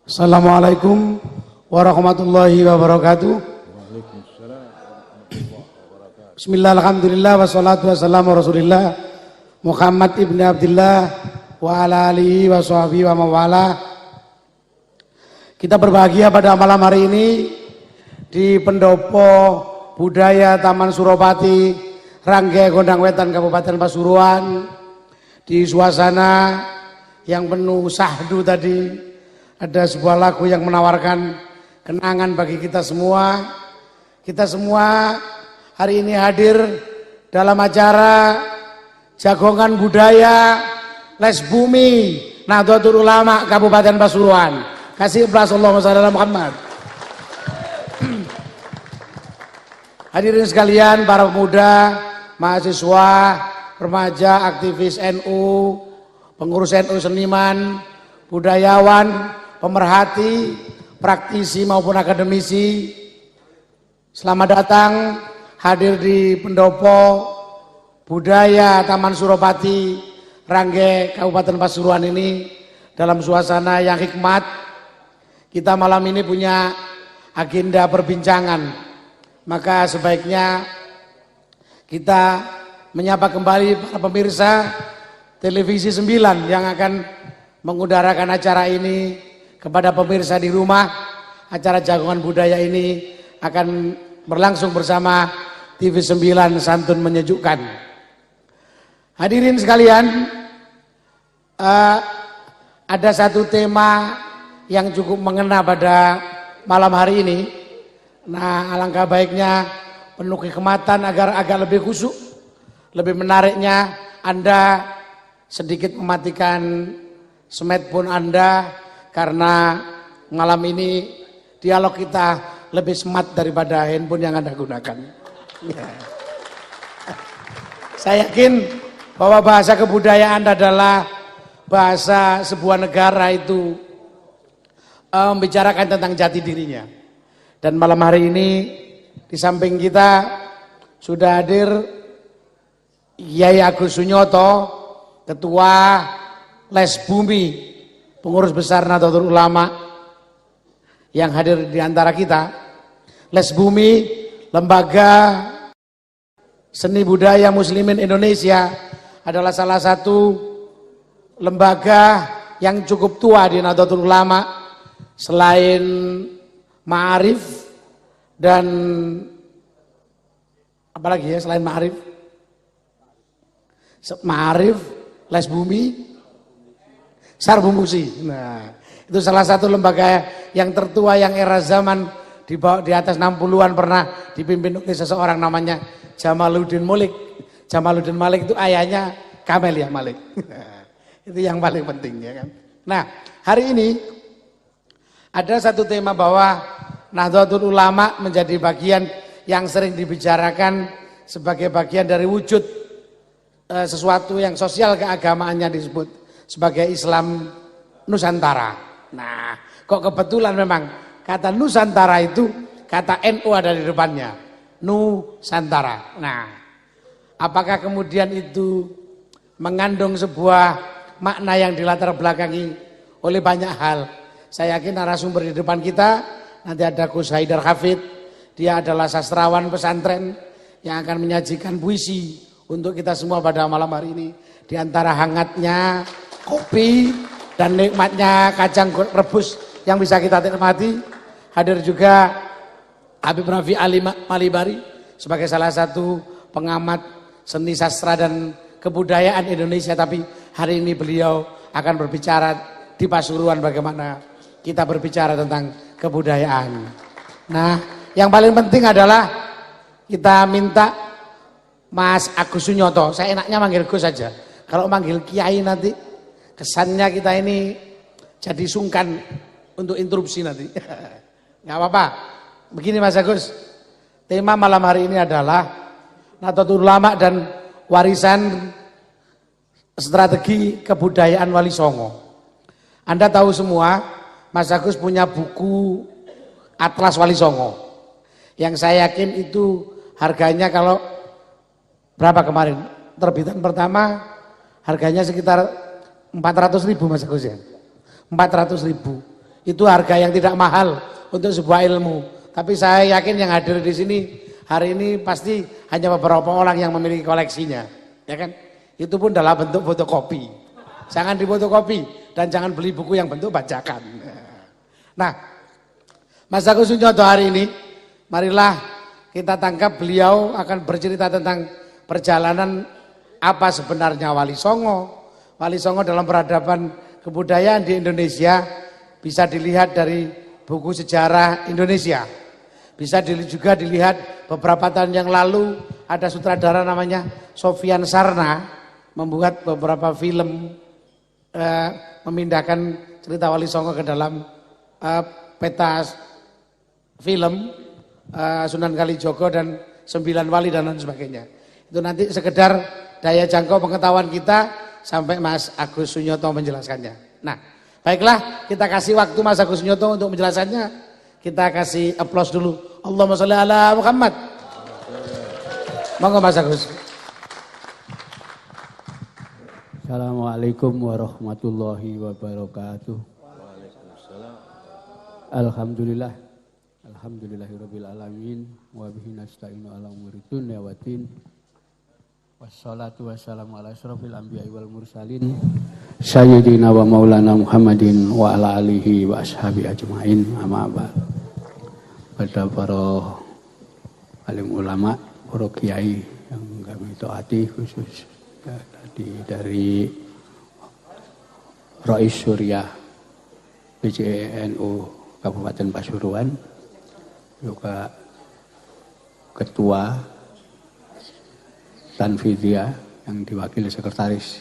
Assalamualaikum warahmatullahi wabarakatuh. Bismillah, alhamdulillah, wassalatu wassalamu rasulillah Muhammad ibn Abdillah wa ala alihi wa sahbihi wa mawala. Kita berbahagia pada malam hari ini di Pendopo Budaya Taman Suropati, Rangge Gondang Wetan, Kabupaten Pasuruan, di suasana yang penuh sahdu tadi. Ada sebuah lagu yang menawarkan kenangan bagi kita semua. Kita semua hari ini hadir dalam acara Jagongan Budaya Les Bumi Nahdlatul Ulama Kabupaten Pasuruan. Kasih aplaus Allahumma shalli ala Muhammad. Hadirin sekalian, para pemuda, mahasiswa, remaja, aktivis NU, pengurus NU, seniman, budayawan, pemerhati, praktisi maupun akademisi, selamat datang hadir di Pendopo Budaya Taman Suropati, Rangge, Kabupaten Pasuruan ini dalam suasana yang hikmat. Kita malam ini punya agenda perbincangan, maka sebaiknya kita menyapa kembali para pemirsa Televisi 9 yang akan mengudarakan acara ini. Kepada pemirsa di rumah, acara Jagongan Budaya ini akan berlangsung bersama TV 9 Santun Menyejukkan. Hadirin sekalian, ada satu tema yang cukup mengena pada malam hari ini. Nah, alangkah baiknya penuh kekhidmatan agar agak lebih khusyuk, lebih menariknya Anda sedikit mematikan smartphone Anda, karena malam ini dialog kita lebih smart daripada handphone yang Anda gunakan. Ya. Saya yakin bahwa bahasa kebudayaan adalah bahasa sebuah negara itu membicarakan tentang jati dirinya. Dan malam hari ini di samping kita sudah hadir Yai Agus Sunyoto, Ketua Les Bumi, pengurus besar Nahdlatul Ulama yang hadir di antara kita. Les Bumi, lembaga seni budaya muslimin Indonesia, adalah salah satu lembaga yang cukup tua di Nahdlatul Ulama. Selain Ma'arif dan apalagi ya, selain Ma'arif, Les Bumi, Sarbumusi. Nah, itu salah satu lembaga yang tertua yang era zaman di atas 60-an pernah dipimpin oleh seseorang namanya Jamaluddin Malik. Jamaluddin Malik itu ayahnya Kamelia Malik. Itu yang paling penting, ya kan. Nah, hari ini ada satu tema bahwa Nahdlatul Ulama menjadi bagian yang sering dibicarakan sebagai bagian dari wujud sesuatu yang sosial keagamaannya disebut sebagai Islam Nusantara. Nah, kok kebetulan memang kata Nusantara itu kata NU ada di depannya. Nusantara. Nah, apakah kemudian itu mengandung sebuah makna yang dilatar belakangi oleh banyak hal? Saya yakin narasumber di depan kita nanti ada Gus Haidar Hafid. Dia adalah sastrawan pesantren yang akan menyajikan puisi untuk kita semua pada malam hari ini. Di antara hangatnya kopi dan nikmatnya kacang rebus yang bisa kita nikmati, hadir juga Habib Rafi Ali Malibari sebagai salah satu pengamat seni sastra dan kebudayaan Indonesia, tapi hari ini beliau akan berbicara di Pasuruan bagaimana kita berbicara tentang kebudayaan. Nah, yang paling penting adalah kita minta Mas Agus Sunyoto, saya enaknya manggil Gus saja. Kalau manggil Kiai nanti kesannya kita ini jadi sungkan untuk interupsi nanti. Nggak apa-apa. Begini Mas Agus, tema malam hari ini adalah Nahdlatul Ulama dan warisan strategi kebudayaan Wali Songo. Anda tahu semua, Mas Agus punya buku Atlas Wali Songo, yang saya yakin itu harganya kalau berapa kemarin terbitan pertama harganya sekitar 400.000 Mas Agus ya, 400.000. Itu harga yang tidak mahal untuk sebuah ilmu. Tapi saya yakin yang hadir di sini hari ini pasti hanya beberapa orang yang memiliki koleksinya, ya kan? Itu pun dalam bentuk fotokopi. Jangan difotokopi dan jangan beli buku yang bentuk bajakan. Nah, Mas Agus Sunyoto hari ini, marilah kita tangkap beliau akan bercerita tentang perjalanan apa sebenarnya Wali Songo. Wali Songo dalam peradaban kebudayaan di Indonesia bisa dilihat dari buku sejarah Indonesia. Bisa juga dilihat beberapa tahun yang lalu ada sutradara namanya Sofyan Sarna membuat beberapa film memindahkan cerita Wali Songo ke dalam peta film Sunan Kalijogo dan 9 Wali dan lain sebagainya. Itu nanti sekedar daya jangkau pengetahuan kita sampai Mas Agus Sunyoto menjelaskannya. Nah, baiklah kita kasih waktu Mas Agus Sunyoto untuk menjelaskannya. Kita kasih aplaus dulu. Allahumma sholli ala Muhammad. Monggo Mas Agus. Assalamualaikum warahmatullahi wabarakatuh. Alhamdulillah. Alhamdulillahirabbil alamin wa bihi nasta'inu ala umuri dunya waddin. Wassalatu wassalamu ala asyrofil anbiya'i wal mursalin sayyidina wa maulana Muhammadin wa ala alihi wa ashabi ajma'in. Amma ba'd. Pada para alim ulama, para kiai yang kami taati khusus dari Rais Surya PCNU Kabupaten Pasuruan, juga Ketua Tanfidiyah yang diwakili Sekretaris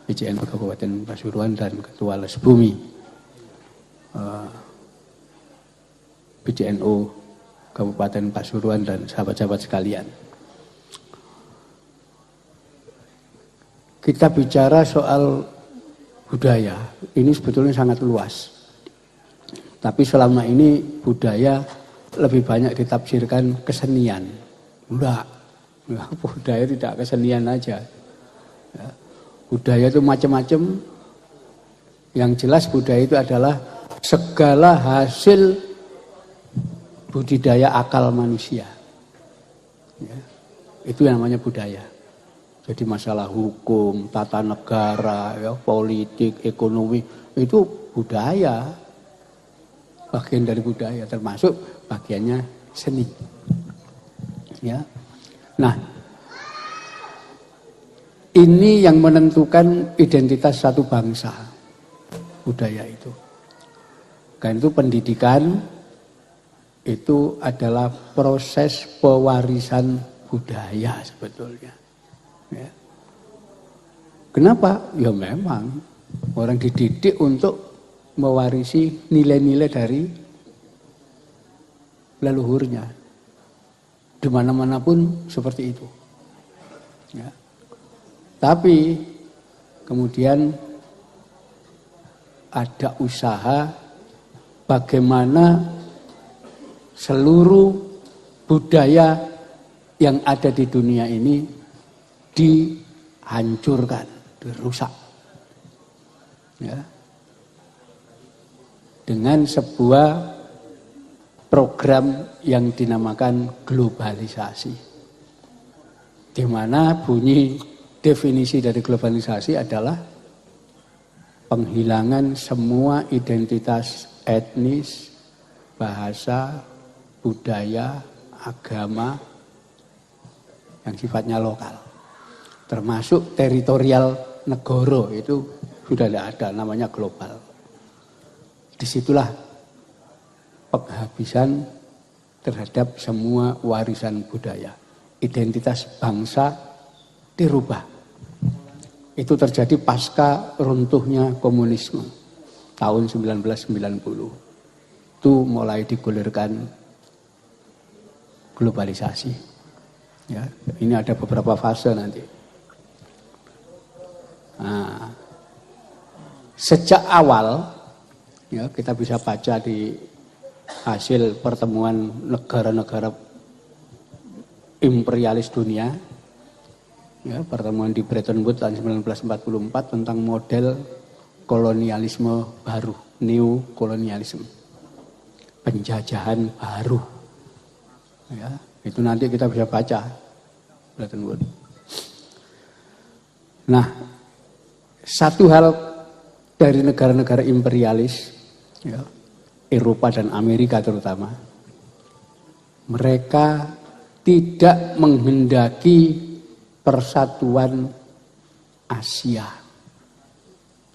PCNU Kabupaten Pasuruan dan Ketua Les Bumi PCNU Kabupaten Pasuruan dan sahabat-sahabat sekalian. Kita bicara soal budaya, ini sebetulnya sangat luas. Tapi selama ini budaya lebih banyak ditafsirkan kesenian. Enggak, budaya tidak kesenian aja. Ya. Budaya itu macam-macam. Yang jelas budaya itu adalah segala hasil budidaya akal manusia. Ya. Itu yang namanya budaya. Jadi masalah hukum, tata negara, ya, politik, ekonomi, itu budaya. Bagian dari budaya, termasuk bagiannya seni. Ya. Nah, ini yang menentukan identitas satu bangsa, budaya itu. Karena itu pendidikan itu adalah proses pewarisan budaya sebetulnya. Ya. Kenapa? Ya memang orang dididik untuk mewarisi nilai-nilai dari leluhurnya. Di mana-mana pun seperti itu. Ya. Tapi kemudian ada usaha bagaimana seluruh budaya yang ada di dunia ini dihancurkan, dirusak. Ya. Dengan sebuah program yang dinamakan globalisasi. Di mana bunyi definisi dari globalisasi adalah penghilangan semua identitas etnis, bahasa, budaya, agama yang sifatnya lokal. Termasuk teritorial negara itu sudah tidak ada, namanya global. Disitulah penghabisan terhadap semua warisan budaya. Identitas bangsa dirubah. Itu terjadi pasca runtuhnya komunisme tahun 1990. Itu mulai digulirkan globalisasi. Ya, ini ada beberapa fase nanti. Nah, sejak awal ya, kita bisa baca di hasil pertemuan negara-negara imperialis dunia, ya, pertemuan di Bretton Woods tahun 1944 tentang model kolonialisme baru, neokolonialisme, penjajahan baru. Ya, itu nanti kita bisa baca. Nah, satu hal dari negara-negara imperialis, ya, Eropa dan Amerika terutama, mereka tidak menghendaki persatuan Asia.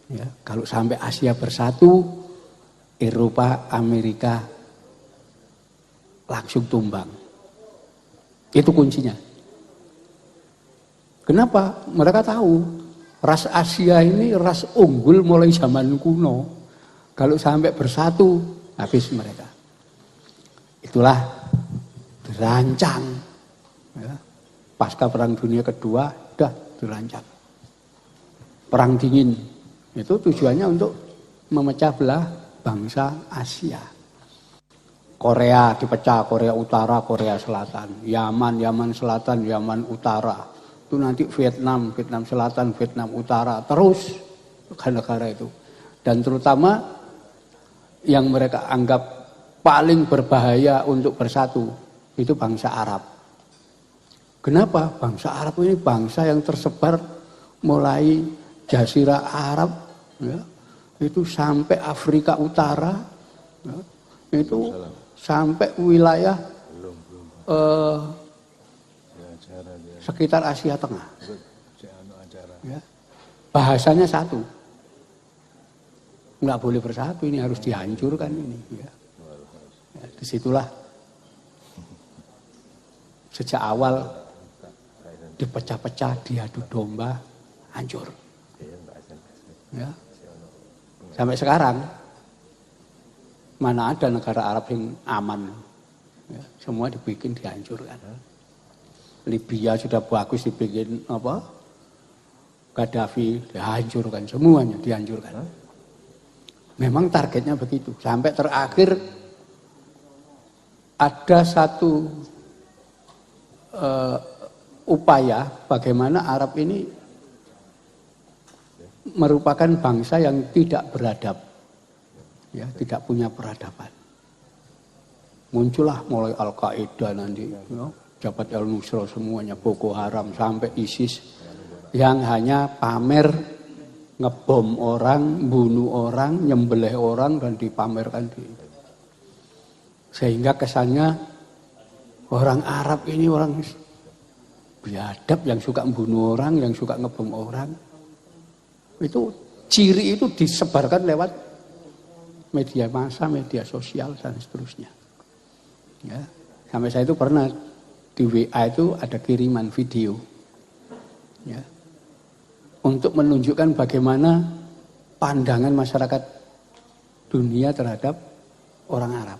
Ya, kalau sampai Asia bersatu, Eropa, Amerika langsung tumbang. Itu kuncinya. Kenapa? Mereka tahu ras Asia ini ras unggul mulai zaman kuno. Kalau sampai bersatu, habis mereka. Itulah dirancang. Ya. Pasca Perang Dunia Kedua, dah dirancang. Perang Dingin, itu tujuannya untuk memecah belah bangsa Asia. Korea dipecah, Korea Utara, Korea Selatan. Yaman Selatan, Yaman Utara. Itu nanti Vietnam Selatan, Vietnam Utara. Terus negara-negara itu. Dan terutama yang mereka anggap paling berbahaya untuk bersatu, itu bangsa Arab. Kenapa? Bangsa Arab ini bangsa yang tersebar mulai Jazirah Arab, ya, itu sampai Afrika Utara, ya, itu sampai wilayah sekitar Asia Tengah. Ya. Bahasanya satu, nggak boleh bersatu, ini harus dihancurkan ini. Ya. Ya, disitulah sejak awal dipecah-pecah, diadu domba, hancur. Ya. Sampai sekarang mana ada negara Arab yang aman? Ya, semua dibikin dihancurkan. Libya sudah bagus dibikin apa? Gaddafi dihancurkan, semuanya dihancurkan. Memang targetnya begitu. Sampai terakhir ada satu upaya bagaimana Arab ini merupakan bangsa yang tidak beradab, ya, tidak punya peradaban. Muncullah mulai Al-Qaeda nanti, ya, Jabhat al-Nusra semuanya, Boko Haram sampai ISIS yang hanya pamer ngebom orang, bunuh orang, nyembelih orang dan dipamerkan di. Sehingga kesannya orang Arab ini orang biadab yang suka membunuh orang, yang suka ngebom orang. Itu ciri itu disebarkan lewat media massa, media sosial dan seterusnya. Ya, sampai saya itu pernah di WA itu ada kiriman video, ya, untuk menunjukkan bagaimana pandangan masyarakat dunia terhadap orang Arab.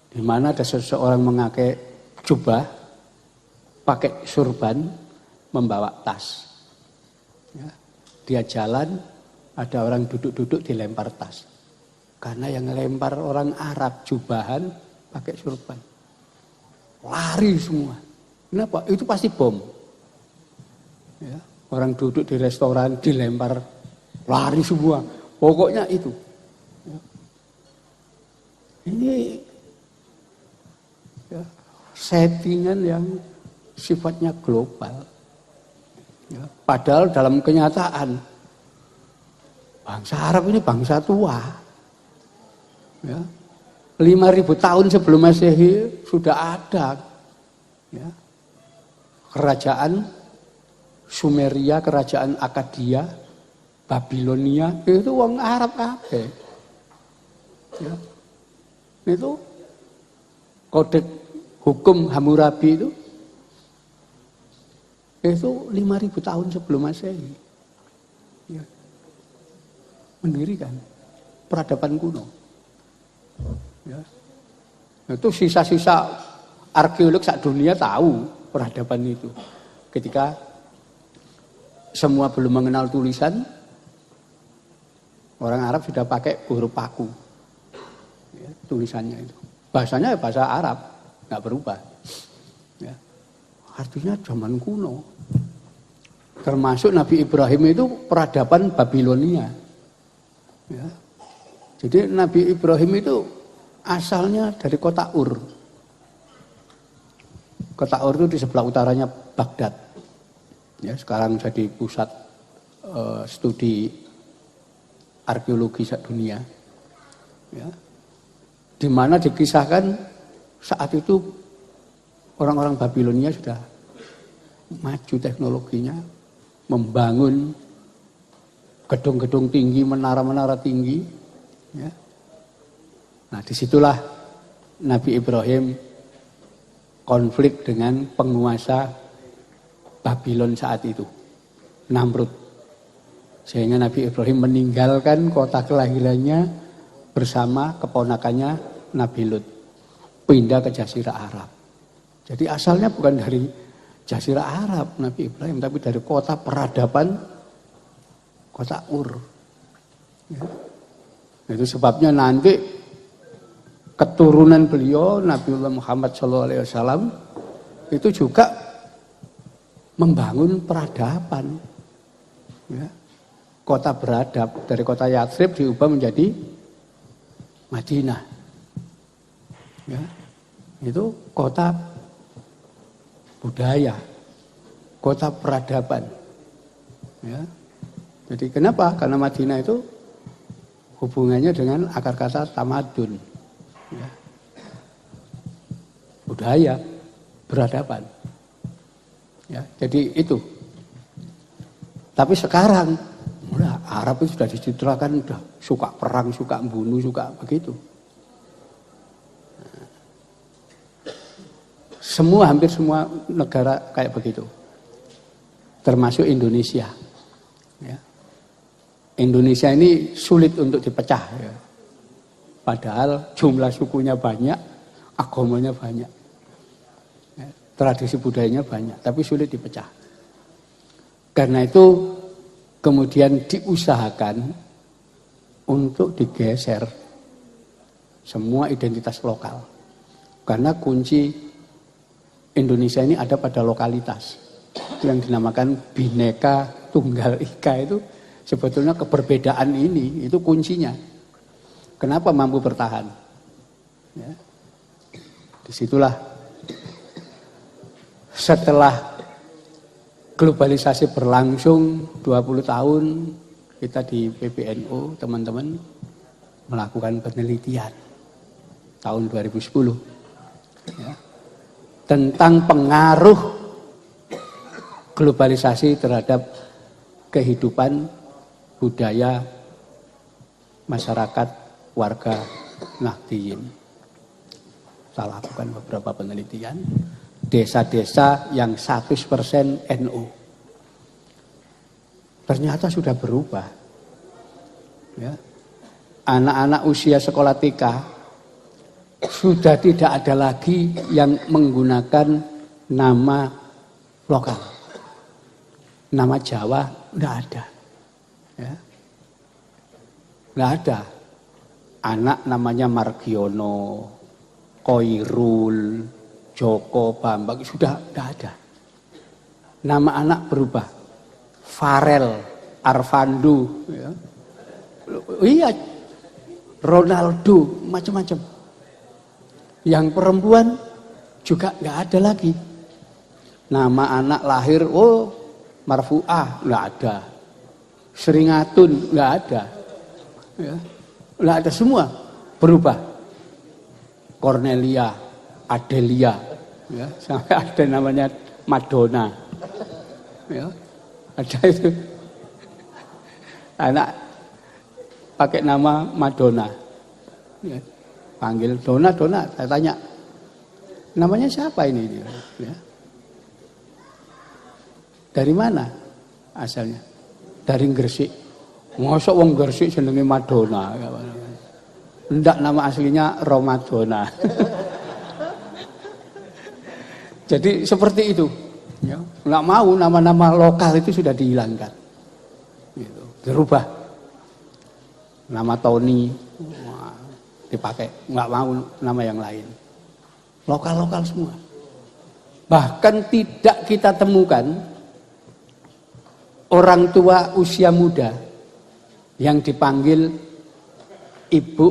Di mana ada seseorang memakai jubah, pakai surban, membawa tas. Ya, dia jalan, ada orang duduk-duduk dilempar tas. Karena yang lempar orang Arab jubahan pakai surban. Lari semua. Kenapa? Itu pasti bom. Ya, orang duduk di restoran dilempar, lari semua. Pokoknya itu. Ya. Ini ya, settingan yang sifatnya global. Ya, padahal dalam kenyataan bangsa Arab ini bangsa tua. Ya, 5.000 tahun sebelum Masehi sudah ada, ya, kerajaan Sumeria, kerajaan Akkadia, Babilonia, itu wong Arab kabeh. Ya. Itu kodek hukum Hammurabi itu 5.000 tahun sebelum Masehi. Ya. Mendirikan peradaban kuno. Ya. Itu sisa-sisa arkeolog sak dunia tahu peradaban itu. Ketika semua belum mengenal tulisan, orang Arab sudah pakai huruf paku. Ya, tulisannya itu. Bahasanya ya bahasa Arab, nggak berubah. Ya. Artinya zaman kuno. Termasuk Nabi Ibrahim itu peradaban Babilonia. Ya. Jadi Nabi Ibrahim itu asalnya dari kota Ur. Kota Ur itu di sebelah utaranya Baghdad. Ya, sekarang jadi pusat studi arkeologi dunia. Ya. Di mana dikisahkan saat itu orang-orang Babilonia sudah maju teknologinya, membangun gedung-gedung tinggi, menara-menara tinggi. Ya. Nah, disitulah Nabi Ibrahim konflik dengan penguasa Babylon saat itu, Namrud. Sehingga Nabi Ibrahim meninggalkan kota kelahirannya bersama keponakannya Nabi Lut, pindah ke Jazirah Arab. Jadi asalnya bukan dari Jazirah Arab Nabi Ibrahim, tapi dari kota peradaban, kota Ur. Ya. Itu sebabnya nanti keturunan beliau Nabiullah Muhammad SAW itu juga membangun peradaban. Ya. Kota beradab dari kota Yathrib diubah menjadi Madinah. Ya. Itu kota budaya, kota peradaban. Ya. Jadi kenapa? Karena Madinah itu hubungannya dengan akar kata tamadun. Ya. Budaya, peradaban. Ya, jadi itu. Tapi sekarang, Arab itu sudah dicitrakan, sudah suka perang, suka bunuh, suka begitu. Hampir semua negara kayak begitu. Termasuk Indonesia. Ya. Indonesia ini sulit untuk dipecah. Ya. Padahal jumlah sukunya banyak, agamanya banyak. Ya. Tradisi budayanya banyak, tapi sulit dipecah. Karena itu kemudian diusahakan untuk digeser semua identitas lokal. Karena kunci Indonesia ini ada pada lokalitas. Itu yang dinamakan Bhinneka Tunggal Ika itu sebetulnya keberbedaan ini, itu kuncinya. Kenapa mampu bertahan? Ya. Disitulah setelah globalisasi berlangsung 20 tahun, kita di PBNU, teman-teman, melakukan penelitian tahun 2010. Ya. Tentang pengaruh globalisasi terhadap kehidupan budaya masyarakat warga Nahdliyin. Saya lakukan beberapa penelitian desa-desa yang 100% NU. Ternyata sudah berubah. Ya. Anak-anak usia sekolah TK sudah tidak ada lagi yang menggunakan nama lokal. Nama Jawa tidak ada. Ya. Tidak ada. Anak namanya Margiono, Koirul, Joko, Bambang, sudah tidak ada. Nama anak berubah. Farel, Arvandu, ya. Iya, Ronaldo, macam-macam. Yang perempuan juga nggak ada lagi. Nama anak lahir, Marfu'ah, nggak ada. Seringatun, nggak ada. Ya, nggak ada, semua berubah. Cornelia, Adelia, ya, sampai ada namanya Madonna. Ya, ada itu. Anak pakai nama Madonna. Ya. Panggil Dona, saya tanya, namanya siapa ini? Ya. Dari mana asalnya? Dari Gresik. Mosok wong Gresik jenenge Madonna. Enggak, nama aslinya Romadona. Jadi seperti itu. Ya. Nggak mau nama-nama lokal itu sudah dihilangkan. Gitu. Dirubah. Nama Tony dipakai, nggak mau nama yang lain. Lokal-lokal semua. Bahkan tidak kita temukan orang tua usia muda yang dipanggil ibu,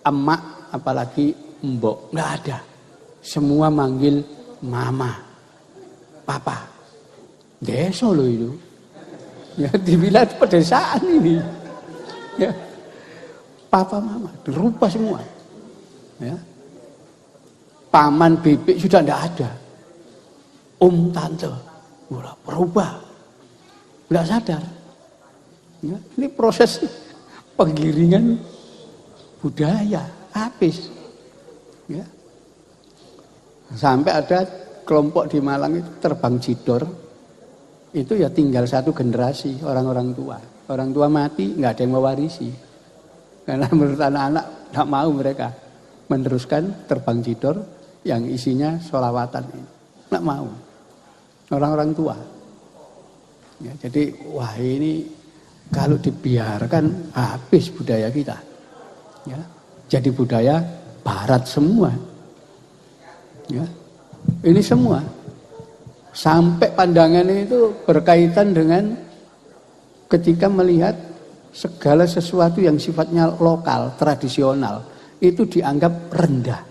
emak, apalagi mbok, nggak ada. Semua manggil mama, papa. Desa loh itu. Ya dibilang pedesaan ini. Ya. Papa, mama, dirubah semua. Ya. Paman, bibik sudah tidak ada. Tante, udah berubah. Nggak sadar. Ya. Ini proses penggiringan budaya habis. Ya. Sampai ada kelompok di Malang itu terbang jidor. Itu ya tinggal satu generasi orang-orang tua. Orang tua mati nggak ada yang mewarisi. Karena menurut anak-anak nggak mau mereka meneruskan terbang jidor yang isinya sholawatan ini. Nggak mau. Orang-orang tua. Ya, jadi wah ini kalau dibiarkan habis budaya kita. Ya, jadi budaya barat semua. Ya, ini semua. Sampai pandangan itu berkaitan dengan ketika melihat segala sesuatu yang sifatnya lokal, tradisional, itu dianggap rendah.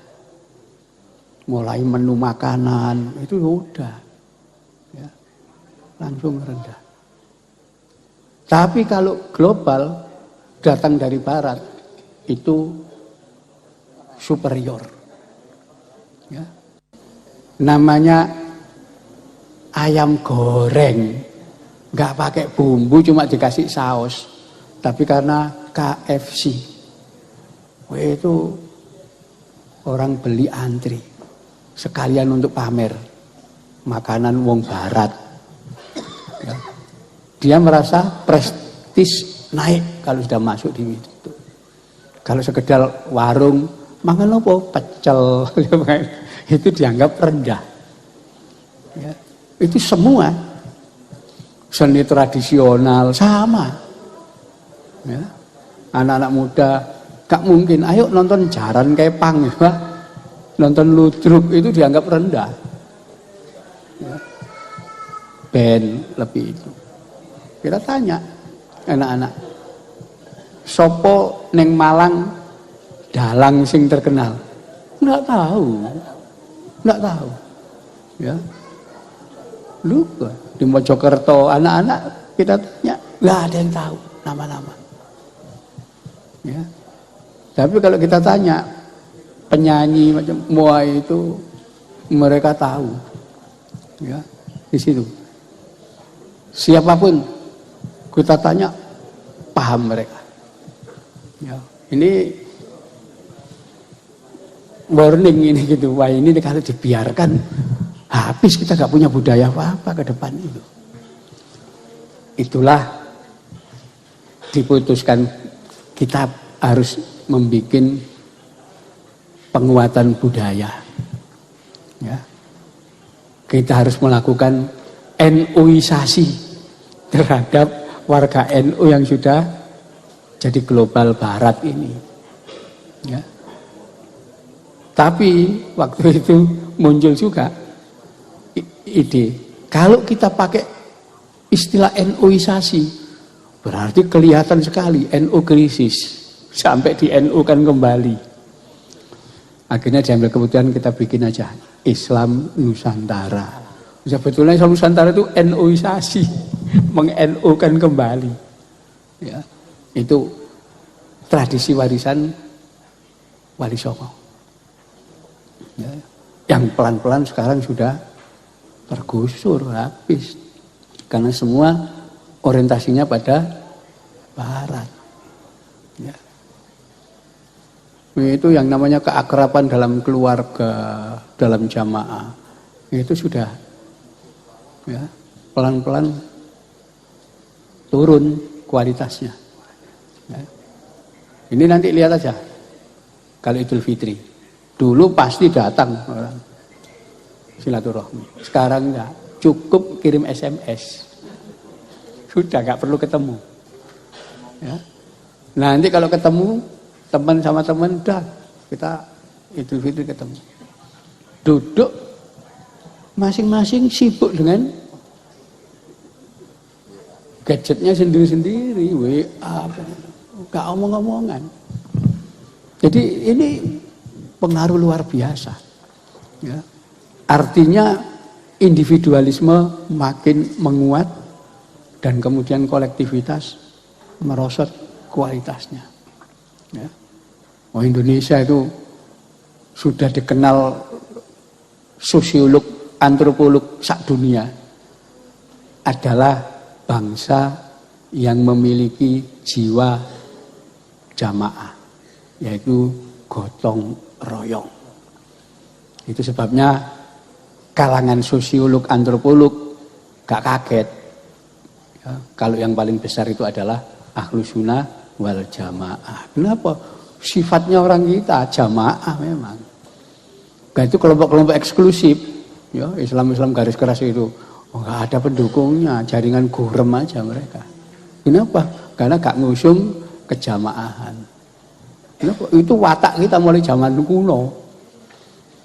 Mulai menu makanan, itu udah. Ya, langsung rendah. Tapi kalau global, datang dari barat, itu superior. Ya. Namanya ayam goreng, nggak pakai bumbu, cuma dikasih saus. Tapi karena KFC, itu orang beli antri, sekalian untuk pamer makanan wong barat. Ya. Dia merasa prestis naik kalau sudah masuk di situ. Kalau sekedar warung, makan apa? Pecel, itu dianggap rendah. Ya. Itu semua seni tradisional sama. Ya. Anak-anak muda gak mungkin, ayo nonton jaran kepang, ya. Nonton ludruk itu dianggap rendah. Ya. Band lebih itu. Kita tanya anak-anak, sopo neng Malang dalang sing terkenal? Nggak tahu. Ya. Lupa di Mojokerto anak-anak kita tanya, nggak ada yang tahu nama-nama. Ya. Tapi kalau kita tanya penyanyi macam Muay itu mereka tahu. Ya, di situ. Siapapun kita tanya paham mereka. Ya, ini warning ini gitu. Wah ini kalau dibiarkan habis kita gak punya budaya apa-apa ke depan itu. Itulah diputuskan kita harus membuat penguatan budaya. Ya. Kita harus melakukan NU-isasi terhadap warga NU yang sudah jadi global barat ini. Ya. Tapi waktu itu muncul juga ide, kalau kita pakai istilah NU-isasi, berarti kelihatan sekali NU krisis, sampai di NU kan kembali. Akhirnya diambil keputusan kita bikin aja Islam Nusantara. Sebetulnya Islam Nusantara itu NU-isasi, meng-NU-kan kembali. Ya, itu tradisi warisan Wali Songo. Ya, yang pelan-pelan sekarang sudah tergusur habis karena semua orientasinya pada barat. Ya. Itu yang namanya keakraban dalam keluarga, dalam jamaah, itu sudah ya, pelan-pelan turun kualitasnya. Ya. Ini nanti lihat aja kalau Idul Fitri. Dulu pasti datang orang silaturahmi. Sekarang enggak, cukup kirim SMS. Sudah enggak perlu ketemu. Ya. Nanti kalau ketemu teman sama teman, udah kita Idul Fitri ketemu. Duduk masing-masing sibuk dengan gadgetnya sendiri-sendiri, WA, gak omong-omongan. Jadi ini pengaruh luar biasa. Ya. Artinya individualisme makin menguat dan kemudian kolektivitas merosot kualitasnya. Ya. Oh, Indonesia itu sudah dikenal sosiolog, antropolog sak dunia adalah bangsa yang memiliki jiwa jamaah, yaitu gotong royong. Itu sebabnya kalangan sosiolog, antropolog gak kaget ya, kalau yang paling besar itu adalah Ahlus Sunnah wal Jamaah. Kenapa? Sifatnya orang kita jamaah memang. Nah, itu kelompok-kelompok eksklusif, ya Islam-Islam garis keras itu, nggak ada pendukungnya, jaringan gurem aja mereka. Kenapa? Karena gak ngusung kejamaahan. Kenapa? Itu watak kita mulai zaman kuno,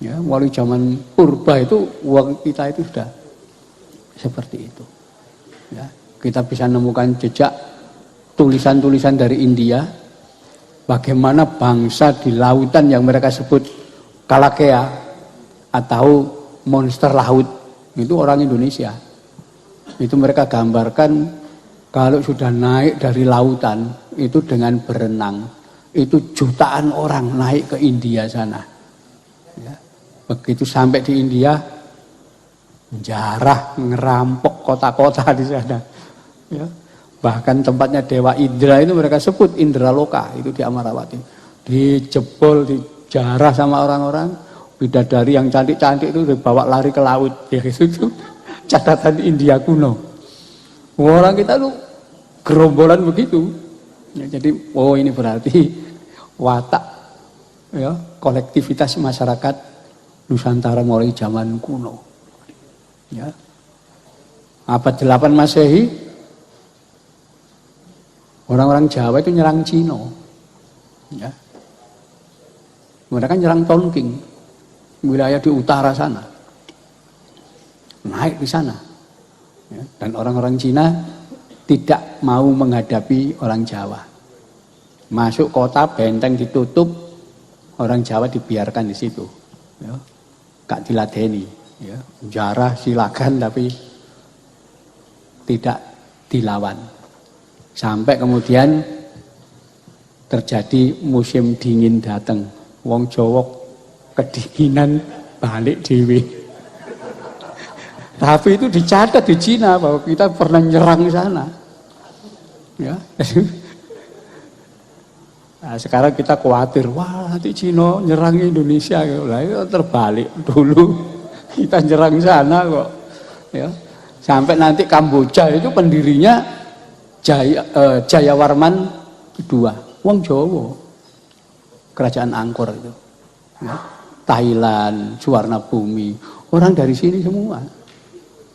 ya mulai zaman purba itu uang kita itu sudah seperti itu. Ya, kita bisa menemukan jejak tulisan-tulisan dari India, bagaimana bangsa di lautan yang mereka sebut Kalakea atau monster laut itu orang Indonesia. Itu mereka gambarkan kalau sudah naik dari lautan itu dengan berenang, itu jutaan orang naik ke India sana. Ya. Begitu sampai di India, menjarah, ngerampok kota-kota di sana. Ya. Bahkan tempatnya Dewa Indra itu mereka sebut Indraloka, itu di Amarawati. Dijebol, dijarah sama orang-orang. Bidadari yang cantik-cantik itu dibawa lari ke laut. Ya itu catatan India kuno. Orang kita tuh gerombolan begitu. Ya, jadi oh ini berarti watak ya, kolektivitas masyarakat Nusantara mulai zaman kuno. Ya. Abad 8 Masehi orang-orang Jawa itu nyerang Cina. Ya. Mereka nyerang Tonking, wilayah di utara sana, naik di sana, ya, dan orang-orang Cina tidak mau menghadapi orang Jawa. Masuk kota, benteng ditutup, orang Jawa dibiarkan di situ, ya, gak diladeni, ya, jarah silakan tapi tidak dilawan. Sampai kemudian terjadi musim dingin datang, wong Jawa kedinginan balik dewe. Tapi itu dicatat di Cina bahwa kita pernah nyerang sana. Ya. Nah, sekarang kita khawatir, wah nanti Cina nyerang Indonesia, lah itu terbalik dulu kita nyerang sana kok. Ya. Sampai nanti Kamboja itu pendirinya Jayawarman II, wong Jawa, kerajaan Angkor itu. Ya. Thailand, Suwarna Bumi, orang dari sini semua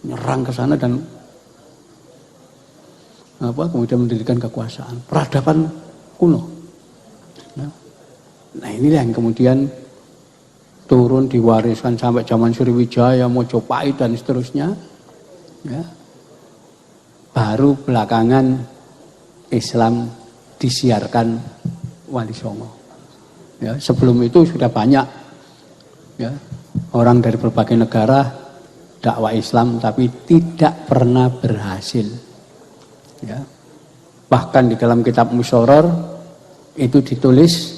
nyerang ke sana dan kemudian mendirikan kekuasaan peradaban kuno. Nah inilah yang kemudian turun diwariskan sampai zaman Sriwijaya, Mojopahit dan seterusnya. Ya. Baru belakangan Islam disiarkan Wali Songo. Ya, sebelum itu sudah banyak ya, orang dari berbagai negara dakwah Islam tapi tidak pernah berhasil. Ya. Bahkan di dalam kitab Musyoror itu ditulis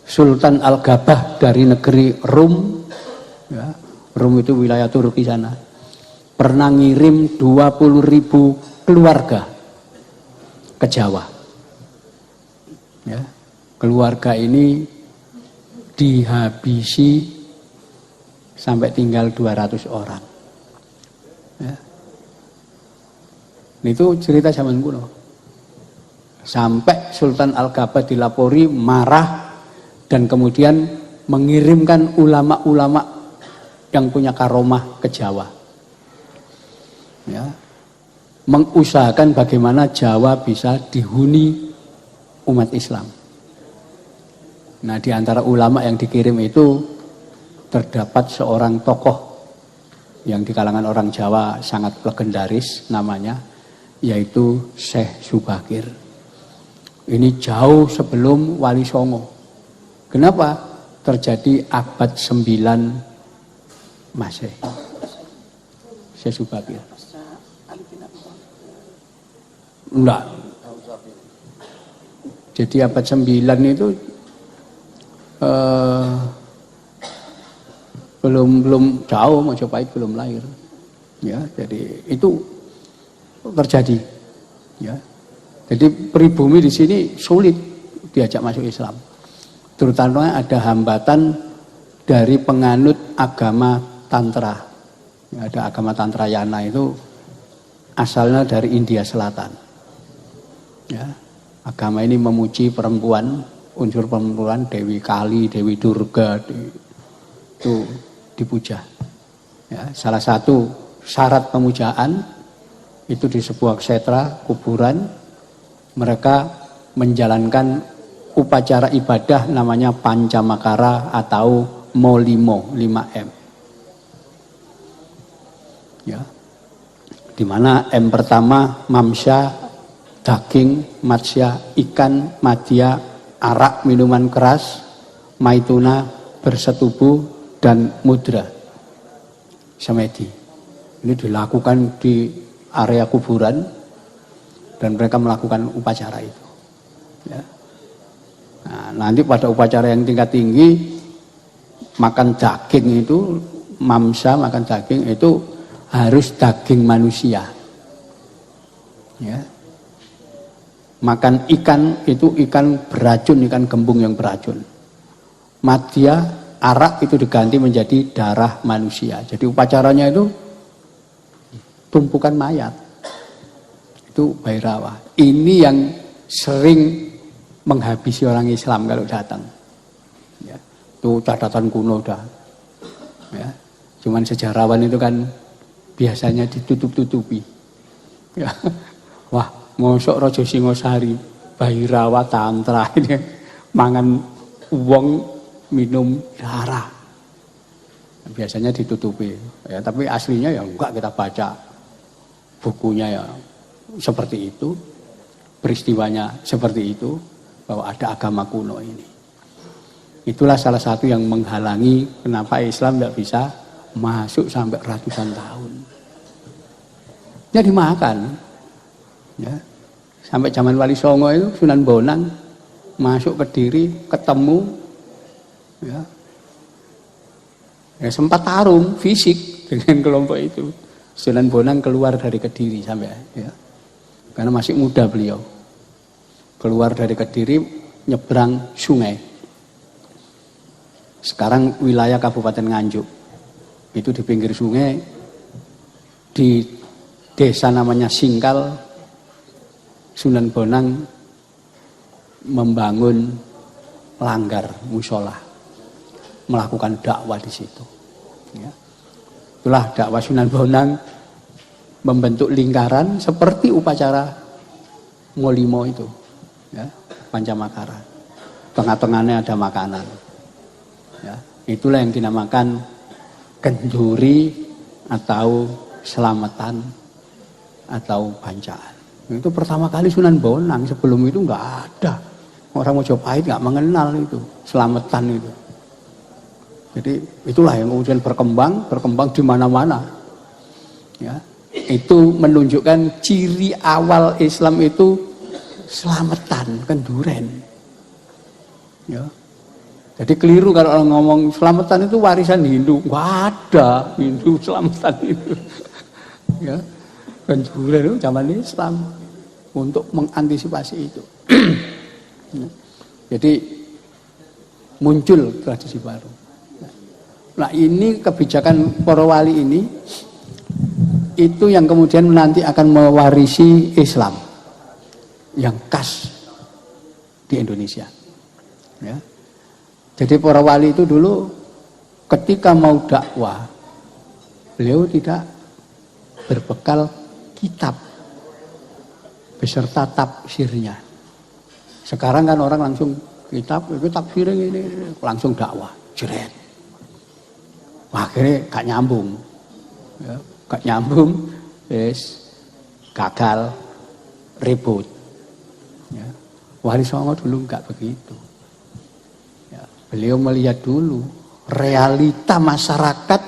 Sultan Al-Gabah dari negeri Rum, ya, Rum itu wilayah Turki sana, pernah ngirim 20.000 keluarga ke Jawa. Ya. Keluarga ini dihabisi sampai tinggal 200 orang. Ya. Itu cerita zaman kuno. Sampai Sultan Al-Gabah dilapori marah dan kemudian mengirimkan ulama-ulama yang punya karomah ke Jawa. Ya. Mengusahakan bagaimana Jawa bisa dihuni umat Islam. Nah, di antara ulama yang dikirim itu terdapat seorang tokoh yang di kalangan orang Jawa sangat legendaris namanya, yaitu Syekh Subakir. Ini jauh sebelum Wali Songo. Kenapa? Terjadi abad 9 Masehi. Syekh Subakir. Enggak. Jadi abad 9 itu belum jauh, Majapahit belum lahir. Ya, jadi itu terjadi. Ya. Jadi pribumi di sini sulit diajak masuk Islam. Terutama ada hambatan dari penganut agama Tantra. Ya, ada agama Tantrayana itu asalnya dari India Selatan. Ya, agama ini memuji perempuan, unsur perempuan, Dewi Kali, Dewi Durga, itu dipuja. Ya, salah satu syarat pemujaan itu di sebuah kshetra kuburan mereka menjalankan upacara ibadah namanya Pancamakara atau Molimo 5M. Ya, di mana M pertama mamsya, daging, matsya, ikan, madya, arak, minuman keras, maituna, bersetubuh, dan mudra, samedi. Ini dilakukan di area kuburan dan mereka melakukan upacara itu. Ya. Nah, nanti pada upacara yang tingkat tinggi makan daging itu, mamsa makan daging itu harus daging manusia. Ya. Makan ikan itu ikan beracun, ikan gembung yang beracun. Madya, arak itu diganti menjadi darah manusia. Jadi upacaranya itu tumpukan mayat. Itu Bhairawa. Ini yang sering menghabisi orang Islam kalau datang. Ya, itu catatan kuno dah. Ya, cuman sejarawan itu kan biasanya ditutup-tutupi. Ya, wah, mosok Raja Singosari, Bhairawa Tantra ini mangan wong minum darah. Biasanya ditutupi. Ya, tapi aslinya ya enggak, kita baca bukunya ya seperti itu, peristiwanya seperti itu, bahwa ada agama kuno ini. Itulah salah satu yang menghalangi kenapa Islam tidak bisa masuk sampai ratusan tahun. Jadi makan, ya. Sampai zaman Wali Songo itu Sunan Bonang masuk Kediri, ketemu, ya. Ya, sempat tarung fisik dengan kelompok itu. Sunan Bonang keluar dari Kediri sampai, ya. Karena masih muda beliau. Keluar dari Kediri, nyebrang sungai. Sekarang wilayah Kabupaten Nganjuk. Itu di pinggir sungai, di desa namanya Singkal, Sunan Bonang membangun langgar musola, melakukan dakwah di situ. Ya. Itulah dakwah Sunan Bonang, membentuk lingkaran seperti upacara Molimo itu, ya, Pancamakara. Tengah-tengahnya ada makanan. Ya, itulah yang dinamakan kenduri atau selamatan atau pancaan. Itu pertama kali Sunan Bonang, sebelum itu nggak ada. Orang Majapahit nggak mengenal itu selamatan itu. Jadi itulah yang kemudian berkembang di mana-mana. Ya. Itu menunjukkan ciri awal Islam itu selamatan, kenduren. Ya. Jadi keliru kalau orang ngomong selamatan itu warisan Hindu. Nggak ada Hindu selamatan itu. Ya. Kenduren itu zaman Islam untuk mengantisipasi itu. Ya. Jadi muncul tradisi baru. Nah, ini kebijakan para wali ini itu yang kemudian nanti akan mewarisi Islam yang khas di Indonesia. Ya. Jadi para wali itu dulu ketika mau dakwah, beliau tidak berbekal kitab beserta tafsirnya. Sekarang kan orang langsung kitab, itu tafsirnya ini langsung dakwah, jeret. Wah, akhirnya gak nyambung. Ya. Gak nyambung, gagal. ribut. Ya. Wali Songo dulu enggak begitu. Ya. Beliau melihat dulu realita masyarakat,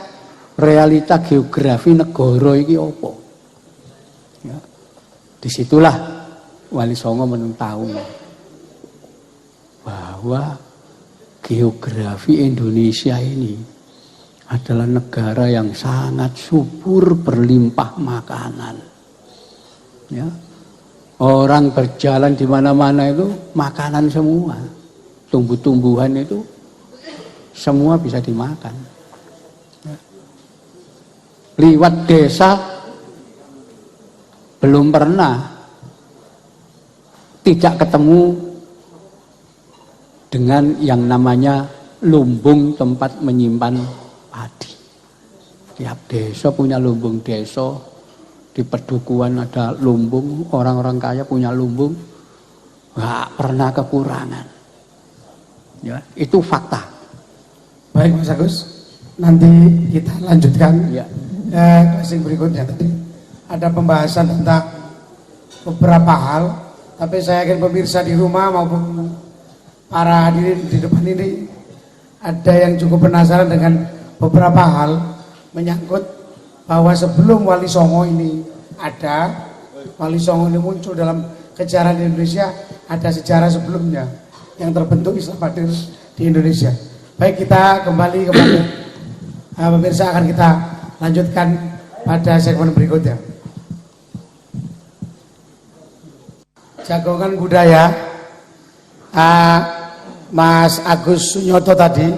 realita geografi negara ini apa. Ya. Disitulah Wali Songo mengetahui bahwa geografi Indonesia ini adalah negara yang sangat subur berlimpah makanan. Ya. Orang berjalan di mana-mana itu makanan semua. Tumbuh-tumbuhan itu semua bisa dimakan. Ya. Liwat desa belum pernah tidak ketemu dengan yang namanya lumbung tempat menyimpan padi. Tiap desa punya lumbung desa, di pedukuhan ada lumbung, orang-orang kaya punya lumbung, nggak pernah kekurangan. Ya, itu fakta. Baik Mas Agus, nanti kita lanjutkan Ya. Closing berikutnya. Tadi ada pembahasan tentang beberapa hal, tapi saya yakin pemirsa di rumah maupun para hadirin di depan ini ada yang cukup penasaran dengan beberapa hal menyangkut bahwa sebelum Wali Songo ini ada, Wali Songo ini muncul dalam kejaran Indonesia, ada sejarah sebelumnya yang terbentuk Islam hadir di Indonesia. Baik, kita kembali kepada pemirsa, akan kita lanjutkan pada segmen berikutnya. Jagongan budaya, Mas Agus Sunyoto tadi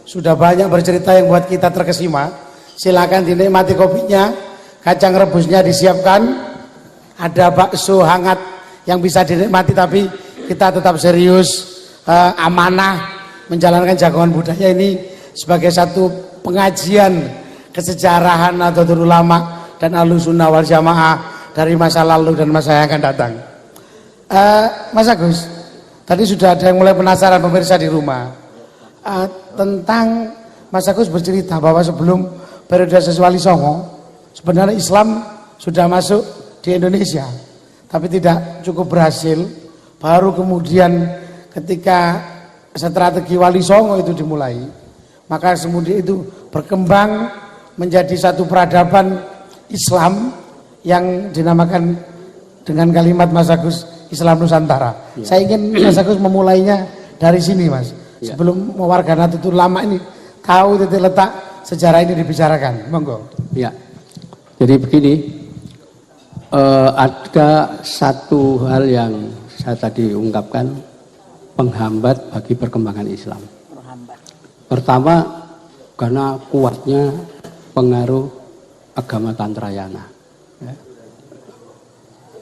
sudah banyak bercerita yang buat kita terkesima. Silakan dinikmati kopinya, kacang rebusnya disiapkan, ada bakso hangat yang bisa dinikmati, tapi kita tetap serius, amanah menjalankan jagongan budaya ini sebagai satu pengajian kesejarahan Nahdlatul Ulama dan Ahlussunnah wal Jamaah dari masa lalu dan masa yang akan datang. Mas Agus, tadi sudah ada yang mulai penasaran pemirsa di rumah tentang Mas Agus bercerita bahwa sebelum periode Wali Songo sebenarnya Islam sudah masuk di Indonesia, tapi tidak cukup berhasil. Baru kemudian ketika strategi Wali Songo itu dimulai, maka kemudian itu berkembang menjadi satu peradaban Islam yang dinamakan dengan kalimat Mas Agus Islam Nusantara. Ya. Saya ingin Mas Agus memulainya dari sini, Mas. Ya. Sebelum warga Nahdlatul Ulama ini tahu titik letak sejarah ini dibicarakan. Monggo. Ya. Jadi begini, ada satu hal yang saya tadi ungkapkan, penghambat bagi perkembangan Islam. Pertama, karena kuatnya pengaruh agama Tantrayana. Ya.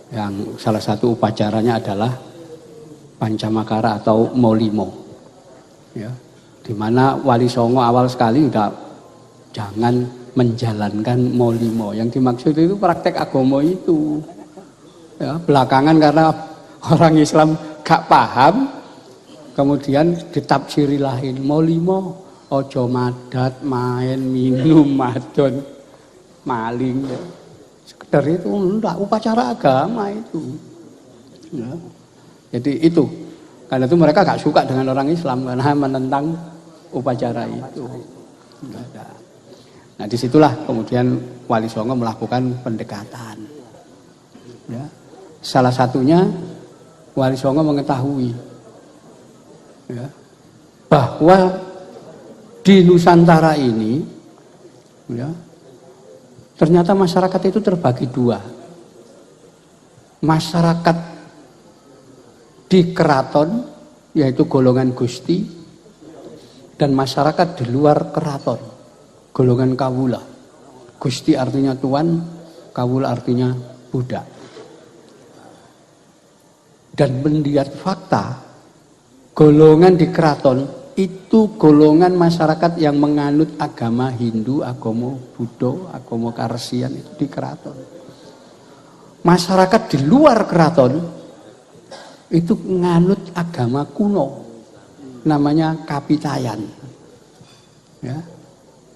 Yang salah satu upacaranya adalah Pancamakara atau Molimo. Ya. Di mana Wali Songo awal sekali udah jangan menjalankan Molimo. Yang dimaksud itu praktek agama itu. Ya, belakangan karena orang Islam gak paham, kemudian ditafsiri lain. Molimo ojo madat, main, minum, madon, maling. Ya. Sekedar itu enggak, upacara agama itu. Ya. Jadi itu, karena itu mereka gak suka dengan orang Islam karena menentang upacara itu. Nah disitulah kemudian Wali Songo melakukan pendekatan. Ya. Salah satunya Wali Songo mengetahui ya, bahwa di Nusantara ini ya, ternyata masyarakat itu terbagi dua. Masyarakat di keraton, yaitu golongan Gusti, dan masyarakat di luar keraton, golongan kawula. Gusti artinya tuan, kawula artinya budak. Dan melihat fakta, golongan di keraton itu golongan masyarakat yang menganut agama Hindu, agama Buddha, agama Karsian itu di keraton. Masyarakat di luar keraton itu menganut agama kuno, namanya Kapitayan. Ya.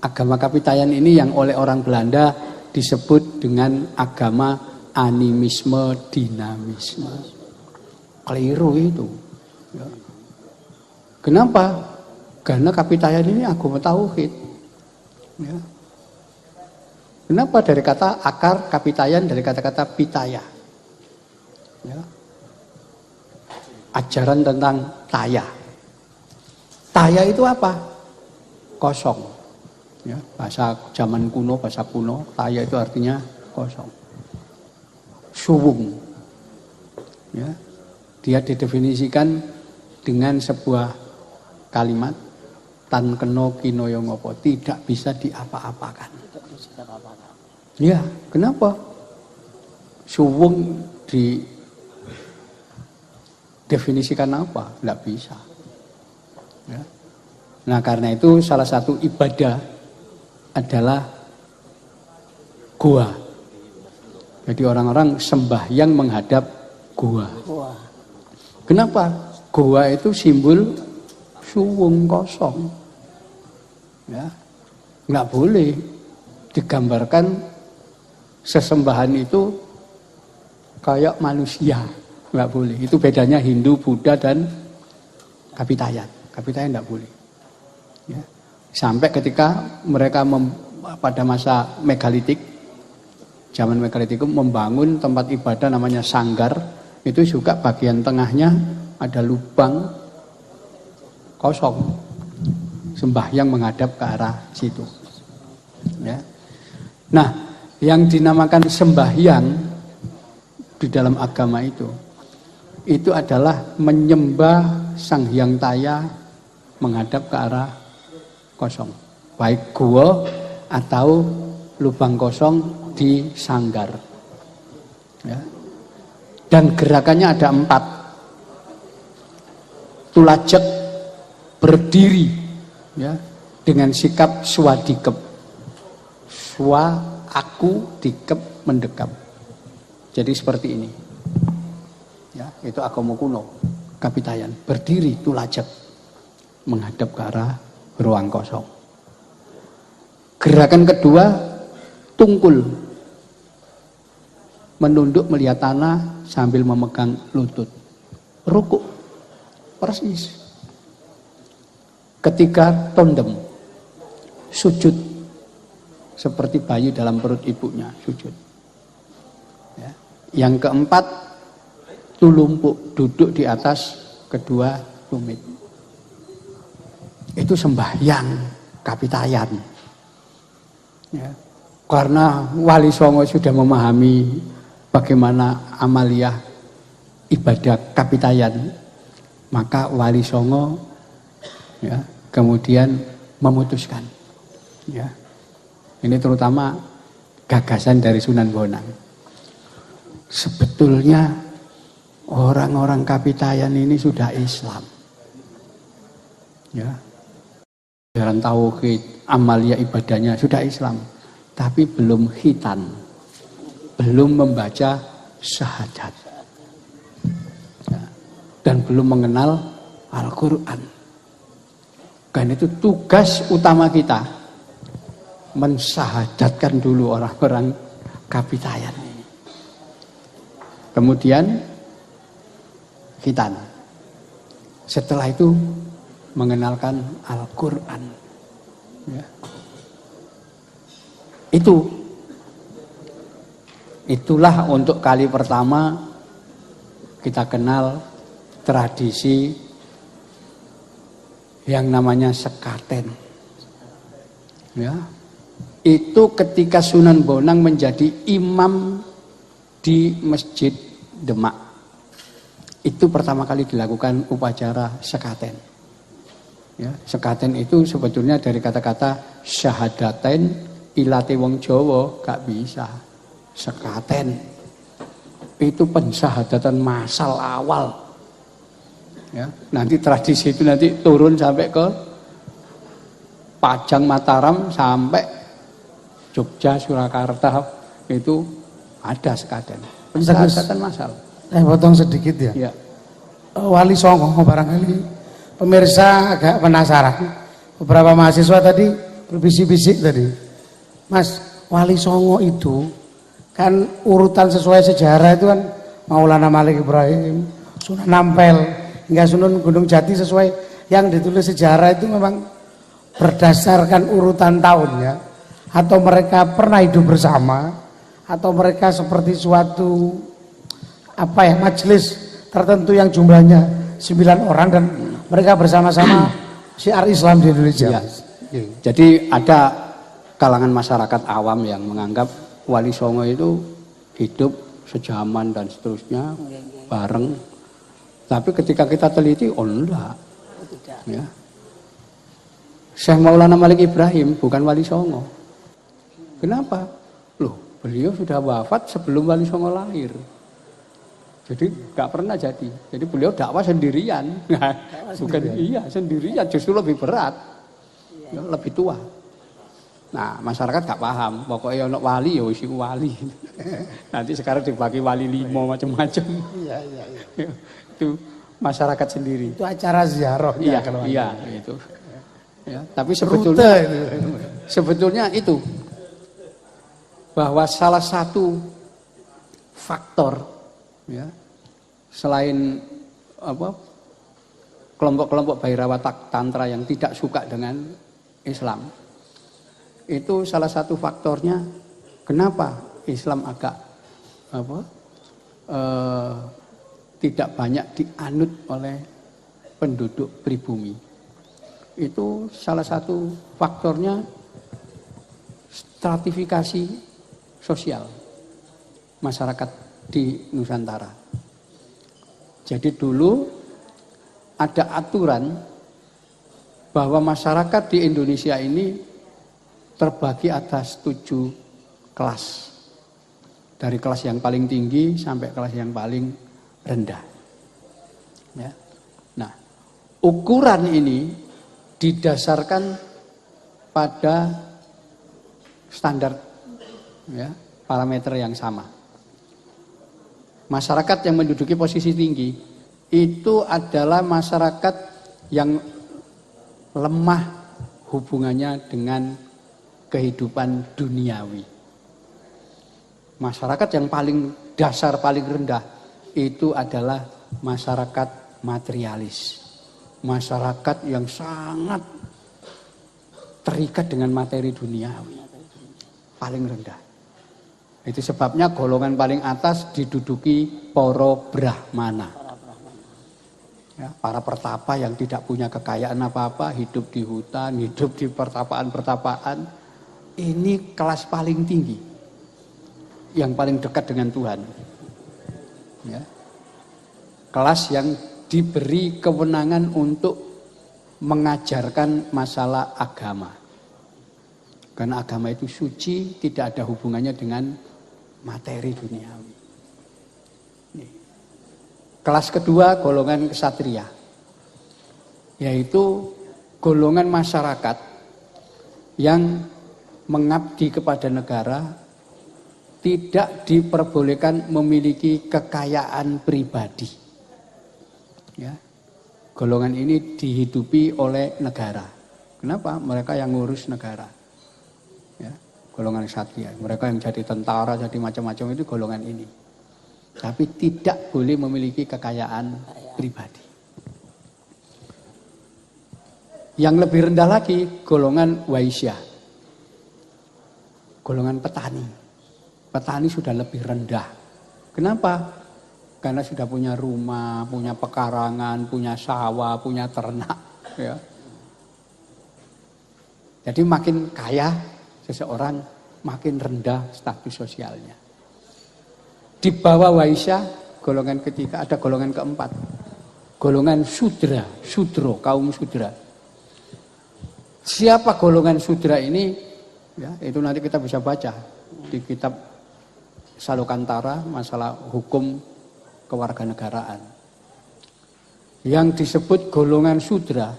Agama Kapitayan ini yang oleh orang Belanda disebut dengan agama animisme, dinamisme. Keliru itu. Ya. Kenapa? Karena Kapitayan ini agama tauhid. Ya. Kenapa dari kata akar Kapitayan dari kata-kata pitaya? Ya. Ajaran tentang taya. Taya itu apa? Kosong. Ya, bahasa zaman kuno, bahasa kuno, taya itu artinya kosong. Suwung. Ya. Dia didefinisikan dengan sebuah kalimat tan keno kinoyo ngopo, tidak bisa diapa-apakan. Ya, kenapa? Suwung didefinisikan apa? Tidak bisa. Ya. Nah, karena itu salah satu ibadah adalah gua. Jadi orang-orang sembahyang menghadap gua. Kenapa? Gua itu simbol suwung kosong. Ya. Nggak boleh digambarkan sesembahan itu kayak manusia. Nggak boleh. Itu bedanya Hindu, Buddha, dan Kapitayan. Kapitayan nggak boleh. Ya. Sampai ketika mereka pada masa megalitik, zaman megalitikum membangun tempat ibadah namanya sanggar, itu juga bagian tengahnya ada lubang kosong, sembahyang menghadap ke arah situ. Ya. Nah, yang dinamakan sembahyang di dalam agama itu adalah menyembah Sang Hyang Taya menghadap ke arah kosong, baik gua atau lubang kosong di sanggar. Ya. Dan gerakannya ada 4. Tulajek, berdiri, ya, dengan sikap swadikep. Swa, aku, dikep, mendekap. Jadi seperti ini. Ya, itu agama kuno, Kapitayan. Berdiri, tulajek, menghadap ke arah ruang kosong. Gerakan kedua, tungkul, menunduk melihat tanah sambil memegang lutut. Rukuk, persis. Ketiga, tondem, sujud, seperti bayi dalam perut ibunya, sujud. Ya. Yang keempat, tulumpuk, duduk di atas kedua tumit. Itu sembahyang Kapitayan. Ya. Karena Wali Songo sudah memahami bagaimana amaliyah ibadah Kapitayan, maka Wali Songo, ya, kemudian memutuskan. Ya. Ini terutama gagasan dari Sunan Bonang. Sebetulnya orang-orang Kapitayan ini sudah Islam. Ya. Ajaran tauhid, amaliyah ibadahnya sudah Islam, tapi belum khitan, belum membaca syahadat, ya, dan belum mengenal Al-Quran. Karena itu tugas utama kita mensyahadatkan dulu orang-orang Kapitayan ini. Kemudian khitan. Setelah itu mengenalkan Al-Quran. Ya. Itulah untuk kali pertama kita kenal tradisi yang namanya sekaten. Ya. Itu ketika Sunan Bonang menjadi imam di Masjid Demak. Itu pertama kali dilakukan upacara sekaten. Ya, sekaten itu sebetulnya dari kata-kata syahadaten, ilate wong Jawa gak bisa. Sekaten itu pensyahadatan massal awal. Ya, nanti tradisi itu nanti turun sampai ke Pajang, Mataram, sampai Jogja, Surakarta, itu ada sekaten. Pensyahadatan massal. Potong sedikit ya. Ya. Wali Songo barangkali pemirsa agak penasaran. Beberapa mahasiswa tadi berbisik-bisik tadi. Mas, Wali Songo itu Kan urutan sesuai sejarah itu kan Maulana Malik Ibrahim, Sunan Ampel, hingga Sunan Gunung Jati sesuai yang ditulis sejarah itu memang berdasarkan urutan tahunnya, atau mereka pernah hidup bersama, atau mereka seperti suatu majelis tertentu yang jumlahnya 9 orang dan mereka bersama-sama syiar Islam di Indonesia. Ya. Jadi ada kalangan masyarakat awam yang menganggap Wali Songo itu hidup sejaman dan seterusnya bareng. Tapi ketika kita teliti, oh enggak. Ya. Syekh Maulana Malik Ibrahim bukan Wali Songo. Kenapa? Loh, beliau sudah wafat sebelum Wali Songo lahir. Jadi nggak pernah jadi. Jadi beliau dakwah sendirian. Bukan iya sendirian, justru lebih berat, lebih tua. Nah masyarakat nggak paham. Pokoknya ono wali ya isi wali. Nanti sekarang dibagi wali 5 macam-macam. Iya. Itu masyarakat sendiri. Itu acara ziarah. Iya itu. Ya, tapi sebetulnya itu bahwa salah satu faktor ya selain kelompok-kelompok Bhairawa Tantra yang tidak suka dengan Islam, itu salah satu faktornya kenapa Islam agak tidak banyak dianut oleh penduduk pribumi. Itu salah satu faktornya stratifikasi sosial masyarakat di Nusantara. Jadi dulu ada aturan bahwa masyarakat di Indonesia ini terbagi atas 7 kelas. Dari kelas yang paling tinggi sampai kelas yang paling rendah. Ya. Nah, ukuran ini didasarkan pada standar ya, parameter yang sama. Masyarakat yang menduduki posisi tinggi itu adalah masyarakat yang lemah hubungannya dengan kehidupan duniawi. Masyarakat yang paling dasar, paling rendah itu adalah masyarakat materialis. Masyarakat yang sangat terikat dengan materi duniawi, paling rendah. Itu sebabnya golongan paling atas diduduki para brahmana. Ya, para pertapa yang tidak punya kekayaan apa-apa, hidup di hutan, hidup di pertapaan-pertapaan. Ini kelas paling tinggi, yang paling dekat dengan Tuhan. Ya. Kelas yang diberi kewenangan untuk mengajarkan masalah agama. Karena agama itu suci, tidak ada hubungannya dengan materi duniawi. Nih. Kelas kedua golongan ksatria, yaitu golongan masyarakat yang mengabdi kepada negara, tidak diperbolehkan memiliki kekayaan pribadi. Ya, golongan ini dihidupi oleh negara. Kenapa? Mereka yang ngurus negara. Ya, golongan ksatria, mereka yang jadi tentara, jadi macam-macam itu golongan ini. Tapi tidak boleh memiliki kekayaan pribadi. Yang lebih rendah lagi golongan waisya, golongan petani. Petani sudah lebih rendah. Kenapa? Karena sudah punya rumah, punya pekarangan, punya sawah, punya ternak. Ya. Jadi makin kaya seseorang, makin rendah status sosialnya. Di bawah waisya, golongan ketiga, ada golongan keempat. Golongan sudro, kaum sudra. Siapa golongan sudra ini? Ya, itu nanti kita bisa baca di kitab Salokantara, masalah hukum kewarganegaraan. Yang disebut golongan sudra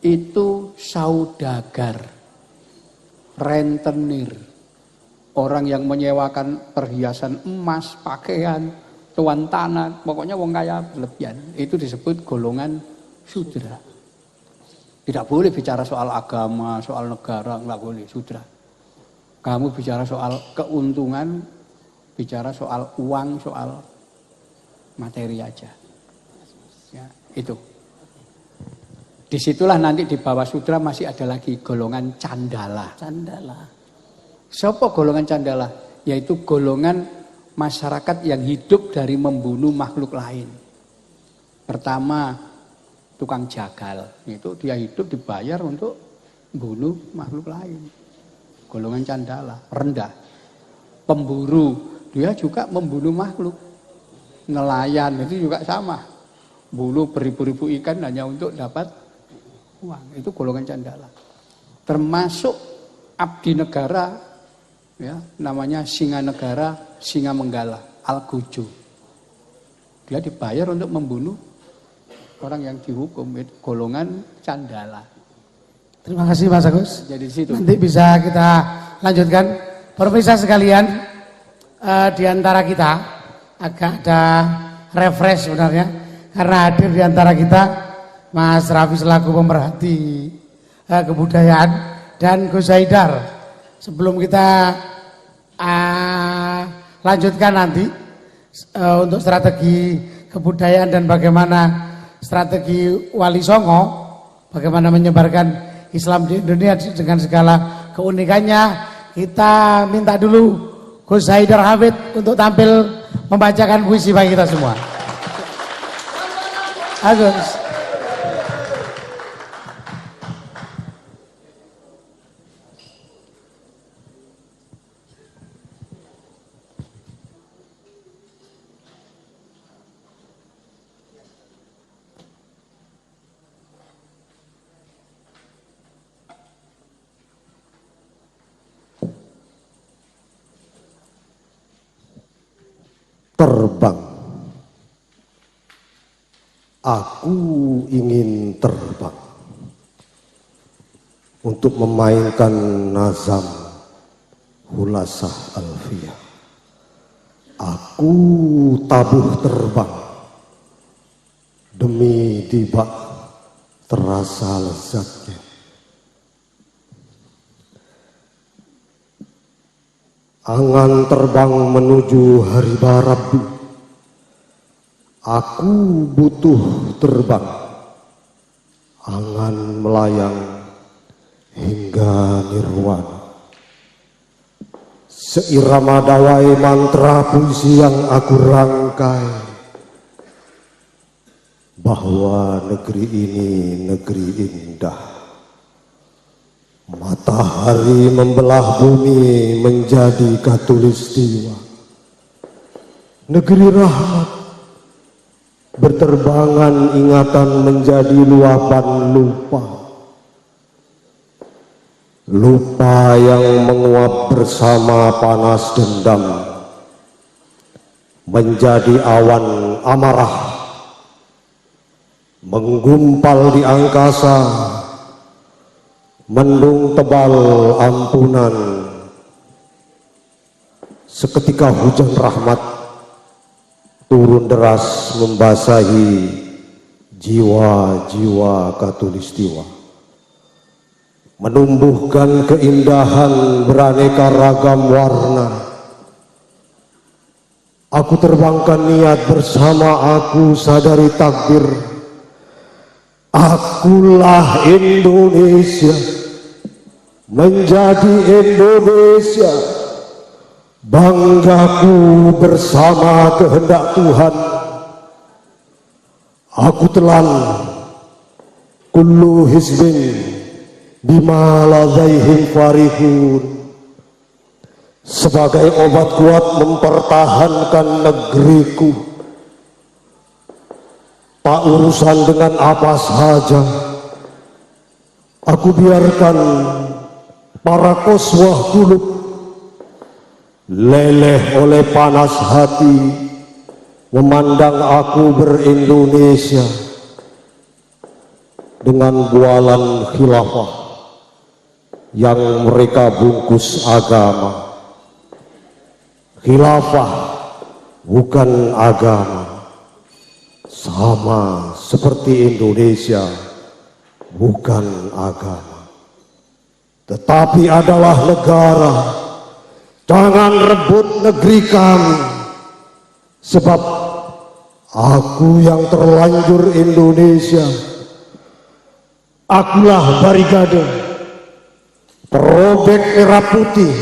itu saudagar, rentenir, orang yang menyewakan perhiasan emas, pakaian, tuan tanah, pokoknya wong kaya berlebihan. Itu disebut golongan sudra. Tidak boleh bicara soal agama, soal negara, nggak boleh, sudra. Kamu bicara soal keuntungan, bicara soal uang, soal materi aja. Ya, itu. Disitulah nanti di bawah sutra masih ada lagi golongan candala. Candala. Siapa golongan candala? Yaitu golongan masyarakat yang hidup dari membunuh makhluk lain. Pertama, tukang jagal. Itu dia hidup dibayar untuk bunuh makhluk lain. Golongan candala, rendah. Pemburu, dia juga membunuh makhluk. Nelayan itu juga sama. Bunuh beribu-ribu ikan hanya untuk dapat uang. Itu golongan candala. Termasuk abdi negara, ya, namanya singa negara, singa menggala, Al-Gujo. Dia dibayar untuk membunuh orang yang dihukum. Itu golongan candala. Terima kasih Mas Agus. Jadi di situ. Nanti bisa kita lanjutkan. Pemirsa sekalian, di antara kita agak ada refresh sebenarnya karena hadir di antara kita Mas Raffi selaku pemerhati kebudayaan dan Gus Haidar. Sebelum kita lanjutkan nanti untuk strategi kebudayaan dan bagaimana strategi Wali Songo, bagaimana menyebarkan Islam di Indonesia dengan segala keunikannya, kita minta dulu Gus Haidar Hafid untuk tampil membacakan puisi bagi kita semua. Agus. Terbang. Aku ingin terbang untuk memainkan nazam Hulasah Alfiyah. Aku tabuh terbang demi tiba terasa lezatnya. Angan terbang menuju hari barat. Aku butuh terbang. Angan melayang hingga nirwana. Seirama dawai mantra puisi yang aku rangkai, bahwa negeri ini negeri indah. Matahari membelah bumi menjadi khatulistiwa. Negeri rahmat, berterbangan ingatan menjadi luapan lupa. Lupa yang menguap bersama panas dendam, menjadi awan amarah, menggumpal di angkasa. Mendung tebal ampunan, seketika hujan rahmat turun deras membasahi jiwa-jiwa khatulistiwa, menumbuhkan keindahan beraneka ragam warna. Aku terbangkan niat bersama aku sadari takdir. Akulah Indonesia, menjadi Indonesia, banggaku bersama kehendak Tuhan. Aku telan kullu hizbin bima ladaihim farihun, sebagai obat kuat mempertahankan negeriku. Tak urusan dengan apa saja, aku biarkan para koswah kulub leleh oleh panas hati memandang aku ber-Indonesia dengan bualan khilafah yang mereka bungkus agama. Khilafah bukan agama. Sama seperti Indonesia, bukan agama, tetapi adalah negara Jangan rebut negeri kami, sebab aku yang terlanjur Indonesia. Akulah barikade, perobek merah putih,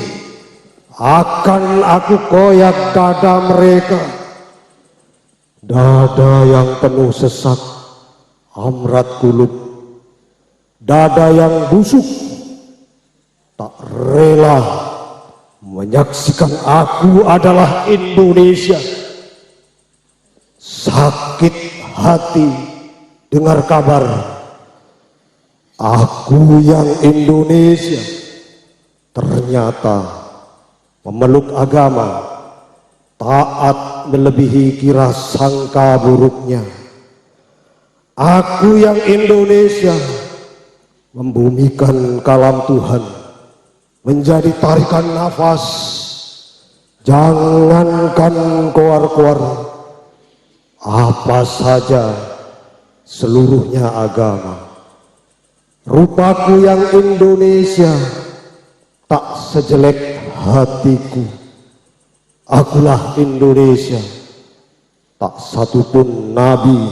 akan aku koyak dada mereka. Dada yang penuh sesak, amrat kulub, dada yang busuk, tak rela menyaksikan aku adalah Indonesia. Sakit hati dengar kabar aku yang Indonesia ternyata memeluk agama, taat melebihi kira sangka buruknya. Aku yang Indonesia membumikan kalam Tuhan menjadi tarikan nafas. Jangankan koar-koar, apa saja seluruhnya agama. Rupaku yang Indonesia tak sejelek hatiku. Akulah Indonesia, tak satupun nabi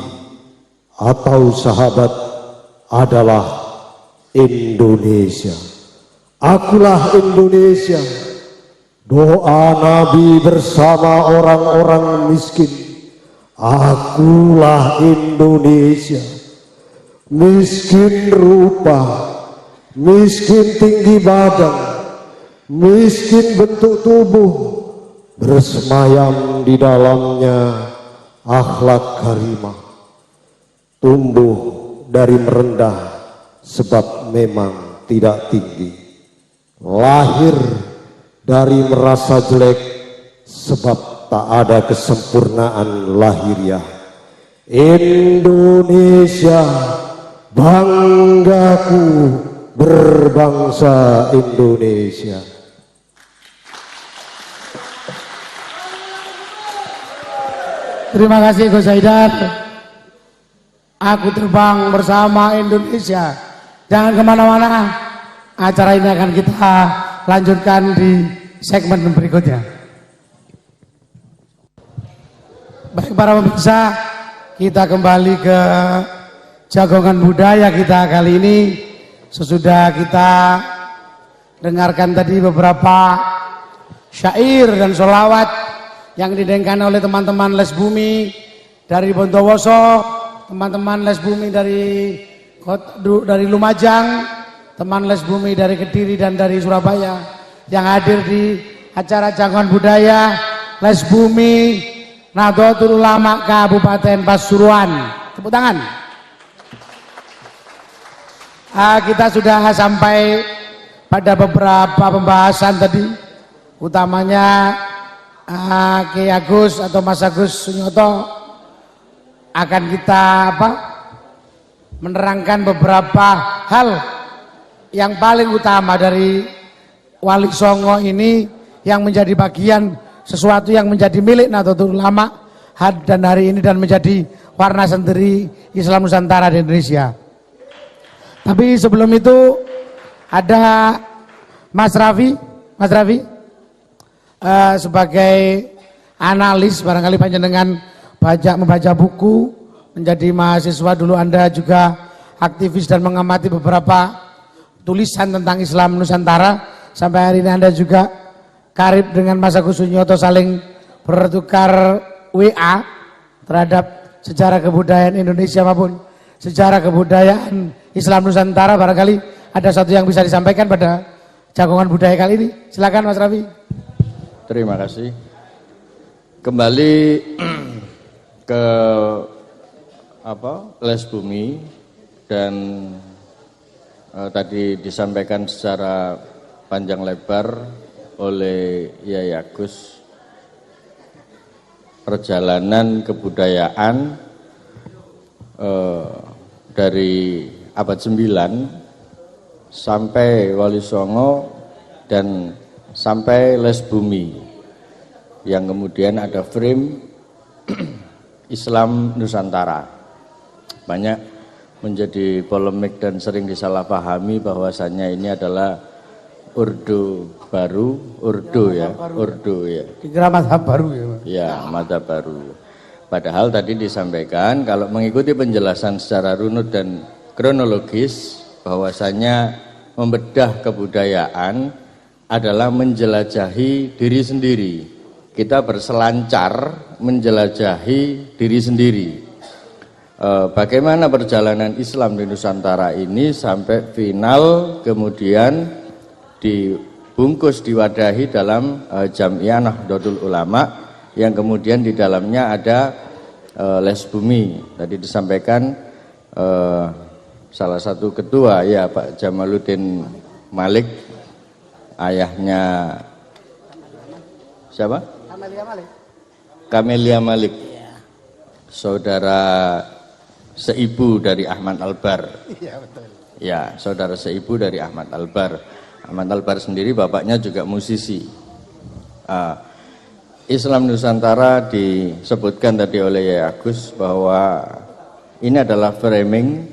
atau sahabat adalah Indonesia. Akulah Indonesia, doa nabi bersama orang-orang miskin. Akulah Indonesia, miskin rupa, miskin tinggi badan, miskin bentuk tubuh, bersemayam di dalamnya akhlak karimah. Tumbuh dari merendah sebab memang tidak tinggi. Lahir dari merasa jelek sebab tak ada kesempurnaan lahiriah. Indonesia, banggaku berbangsa Indonesia. Terima kasih Gus Haidar. Aku terbang bersama Indonesia. Jangan kemana-mana. Acara ini akan kita lanjutkan di segmen berikutnya. Baik para pemirsa, kita kembali ke jagongan budaya kita kali ini. Sesudah kita dengarkan tadi beberapa syair dan sholawat yang didengkan oleh teman-teman Les Bumi dari Bondowoso, teman-teman Les Bumi dari Lumajang, teman Les Bumi dari Kediri dan dari Surabaya yang hadir di acara jagongan budaya Les Bumi Nahdlatul Ulama Kabupaten Pasuruan. Tepuk tangan. Kita sudah sampai pada beberapa pembahasan tadi, utamanya Kiai Agus atau Mas Agus Sunyoto akan kita menerangkan beberapa hal yang paling utama dari Wali Songo ini yang menjadi bagian sesuatu yang menjadi milik Nahdlatul Ulama dan hari ini dan menjadi warna sendiri Islam Nusantara di Indonesia. Tapi sebelum itu ada Mas Raffi sebagai analis, barangkali panjenengan membaca buku, menjadi mahasiswa dulu Anda juga aktivis dan mengamati beberapa tulisan tentang Islam Nusantara. Sampai hari ini Anda juga karib dengan Mas Agus Sunyoto, saling bertukar WA terhadap sejarah kebudayaan Indonesia maupun sejarah kebudayaan Islam Nusantara. Barangkali ada satu yang bisa disampaikan pada jagongan budaya kali ini. Silakan Mas Raffi. Terima kasih. Kembali ke Les Bumi dan tadi disampaikan secara panjang lebar oleh Yai Agus perjalanan kebudayaan dari abad 9 sampai Wali Songo dan sampai Les Bumi yang kemudian ada frame Islam Nusantara. Banyak menjadi polemik dan sering disalahpahami bahwasannya ini adalah Urdu baru, Urdu ya, Urdu ya. Dikira mazhab baru ya. Ya, madzhab baru. Padahal tadi disampaikan kalau mengikuti penjelasan secara runut dan kronologis bahwasanya membedah kebudayaan adalah menjelajahi diri sendiri. Kita berselancar menjelajahi diri sendiri. Bagaimana perjalanan Islam di Nusantara ini sampai final kemudian dibungkus, diwadahi dalam Jamiah Nahdlatul Ulama yang kemudian di dalamnya ada les bumi. Tadi disampaikan salah satu ketua ya Pak Jamaluddin Malik, ayahnya siapa? Kamelia Malik. Saudara seibu dari Ahmad Albar. Iya betul. Ya, saudara seibu dari Ahmad Albar. Ahmad Albar sendiri bapaknya juga musisi. Islam Nusantara disebutkan tadi oleh Yai Agus bahwa ini adalah framing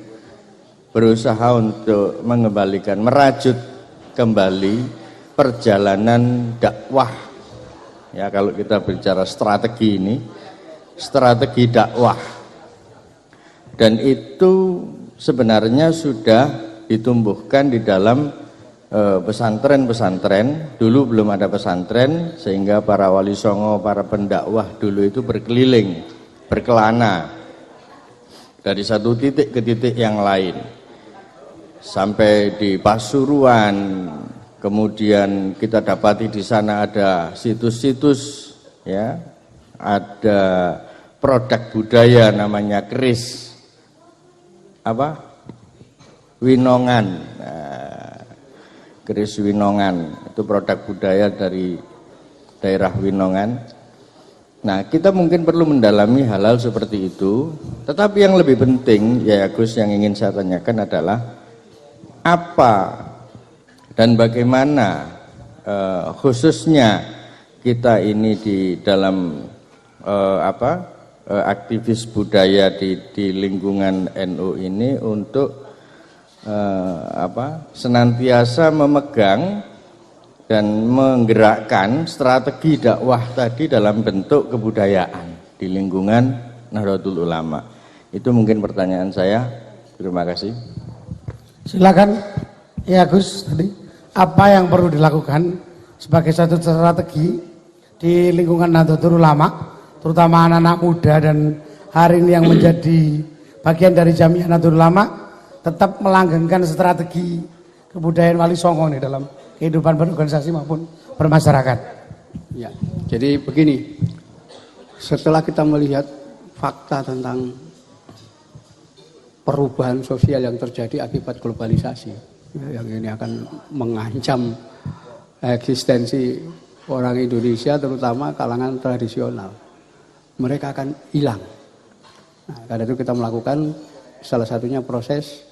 berusaha untuk mengembalikan, merajut kembali perjalanan dakwah. Ya, kalau kita bicara strategi ini, strategi dakwah. Dan itu sebenarnya sudah ditumbuhkan di dalam pesantren-pesantren. Dulu belum ada pesantren, sehingga para wali songo, para pendakwah dulu itu berkeliling, berkelana dari satu titik ke titik yang lain, sampai di Pasuruan. Kemudian kita dapati di sana ada situs-situs, ya, ada produk budaya namanya keris, apa? Winongan. Keris Winongan itu produk budaya dari daerah Winongan. Nah, kita mungkin perlu mendalami hal-hal seperti itu. Tetapi yang lebih penting, ya Gus, yang ingin saya tanyakan adalah apa dan bagaimana khususnya kita ini di dalam aktivis budaya di lingkungan NU ini untuk senantiasa memegang dan menggerakkan strategi dakwah tadi dalam bentuk kebudayaan di lingkungan Nahdlatul Ulama. Itu mungkin pertanyaan saya. Terima kasih. Silakan ya Gus, tadi apa yang perlu dilakukan sebagai satu strategi di lingkungan Nahdlatul Ulama, terutama anak-anak muda dan hari ini yang menjadi bagian dari Jamiah Nahdlatul Ulama, tetap melanggengkan strategi kebudayaan Wali Songo nih dalam kehidupan berorganisasi maupun bermasyarakat. Ya, jadi begini, setelah kita melihat fakta tentang perubahan sosial yang terjadi akibat globalisasi, yang ini akan mengancam eksistensi orang Indonesia, terutama kalangan tradisional, mereka akan hilang. Nah, karena itu kita melakukan salah satunya proses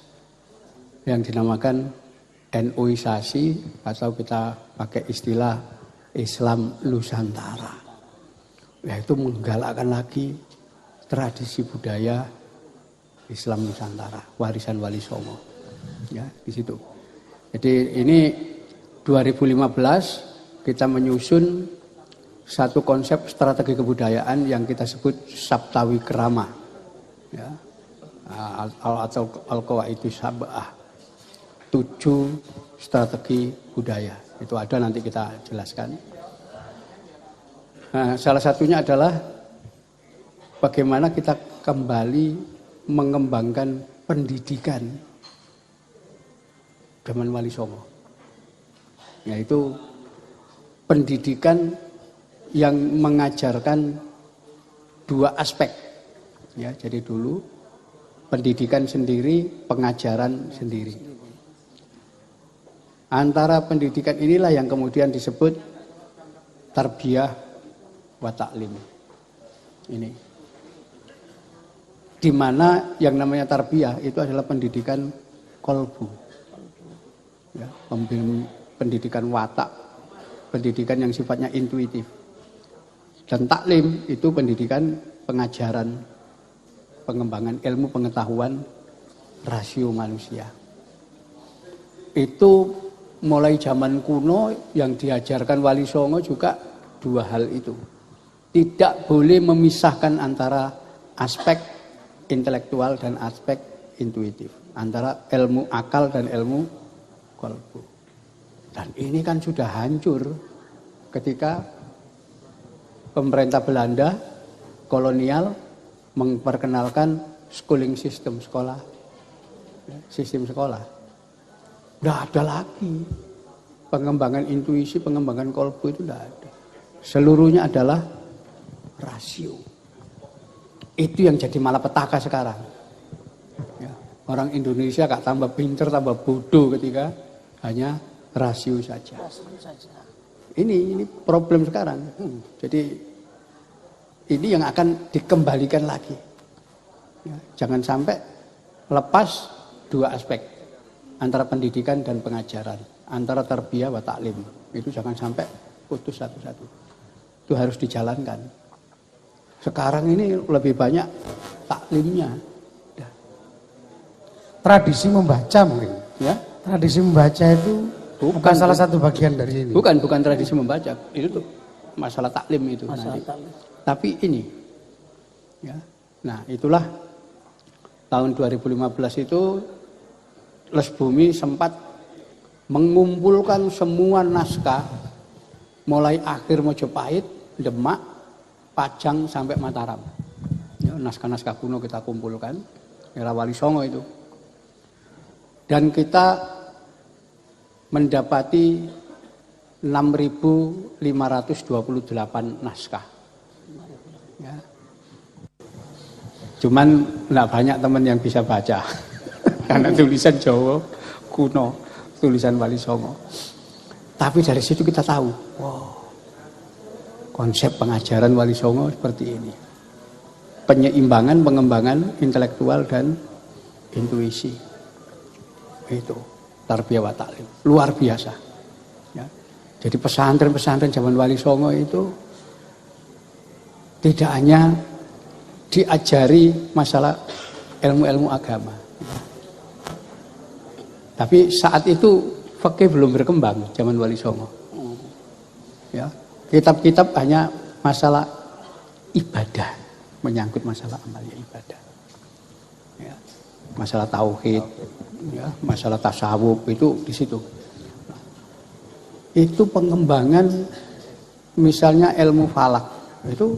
yang dinamakan NU-isasi, atau kita pakai istilah Islam Nusantara, yaitu menggalakkan lagi tradisi budaya Islam Nusantara, warisan Wali Songo, ya di situ. Jadi ini 2015 kita menyusun satu konsep strategi kebudayaan yang kita sebut Sabtawi Kerama, ya, atau Al-Qawaidus Sab'ah, 7 strategi budaya. Itu ada, nanti kita jelaskan. Nah, salah satunya adalah bagaimana kita kembali mengembangkan pendidikan zaman Wali Songo, yaitu pendidikan yang mengajarkan 2 aspek, ya. Jadi dulu pendidikan sendiri, pengajaran sendiri. Antara pendidikan inilah yang kemudian disebut tarbiyah wa ta'lim. Ini, di mana yang namanya tarbiyah itu adalah pendidikan kolbu, ya, pendidikan watak, pendidikan yang sifatnya intuitif. Dan taklim itu pendidikan pengajaran, pengembangan ilmu pengetahuan rasio manusia. Itu mulai zaman kuno yang diajarkan Wali Songo juga dua hal itu. Tidak boleh memisahkan antara aspek intelektual dan aspek intuitif, antara ilmu akal dan ilmu kolbu. Dan ini kan sudah hancur ketika pemerintah Belanda kolonial memperkenalkan schooling system, sistem sekolah. Tidak ada lagi pengembangan intuisi, pengembangan kolbu itu tidak ada. Seluruhnya adalah rasio. Itu yang jadi malapetaka sekarang. Ya, orang Indonesia gak tambah pinter, tambah bodoh ketika hanya rasio saja. Ini problem sekarang. Jadi ini yang akan dikembalikan lagi. Ya, jangan sampai lepas dua aspek. Antara pendidikan dan pengajaran, antara tarbiyah wa ta'lim. Itu jangan sampai putus satu-satu. Itu harus dijalankan. Sekarang ini lebih banyak taklimnya. Tradisi membaca mungkin. Ya, Tradisi membaca itu bukan salah satu bagian dari ini. bukan tradisi membaca. Itu tuh masalah taklim itu nanti. Tapi ini. Ya. Nah, itulah tahun 2015 itu Les Bumi sempat mengumpulkan semua naskah mulai akhir Mojopahit, Demak, Pajang sampai Mataram. Ya, naskah-naskah kuno kita kumpulkan era Wali Songo itu. Dan kita mendapati 6.528 naskah. Ya. Cuman enggak banyak teman yang bisa baca. Karena tulisan Jawa kuno, tulisan Wali Songo. Tapi dari situ kita tahu, wow, konsep pengajaran Wali Songo seperti ini. Penyeimbangan, pengembangan intelektual dan intuisi. Itu tarbiyah wa ta'lim. Luar biasa. Ya. Jadi pesantren-pesantren zaman Wali Songo itu tidak hanya diajari masalah ilmu-ilmu agama. Tapi saat itu fikih belum berkembang zaman Wali Songo. Ya, kitab-kitab hanya masalah ibadah, menyangkut masalah amalia ibadah. Ya, masalah tauhid, ya, masalah tasawuf itu di situ. Itu pengembangan misalnya ilmu falak itu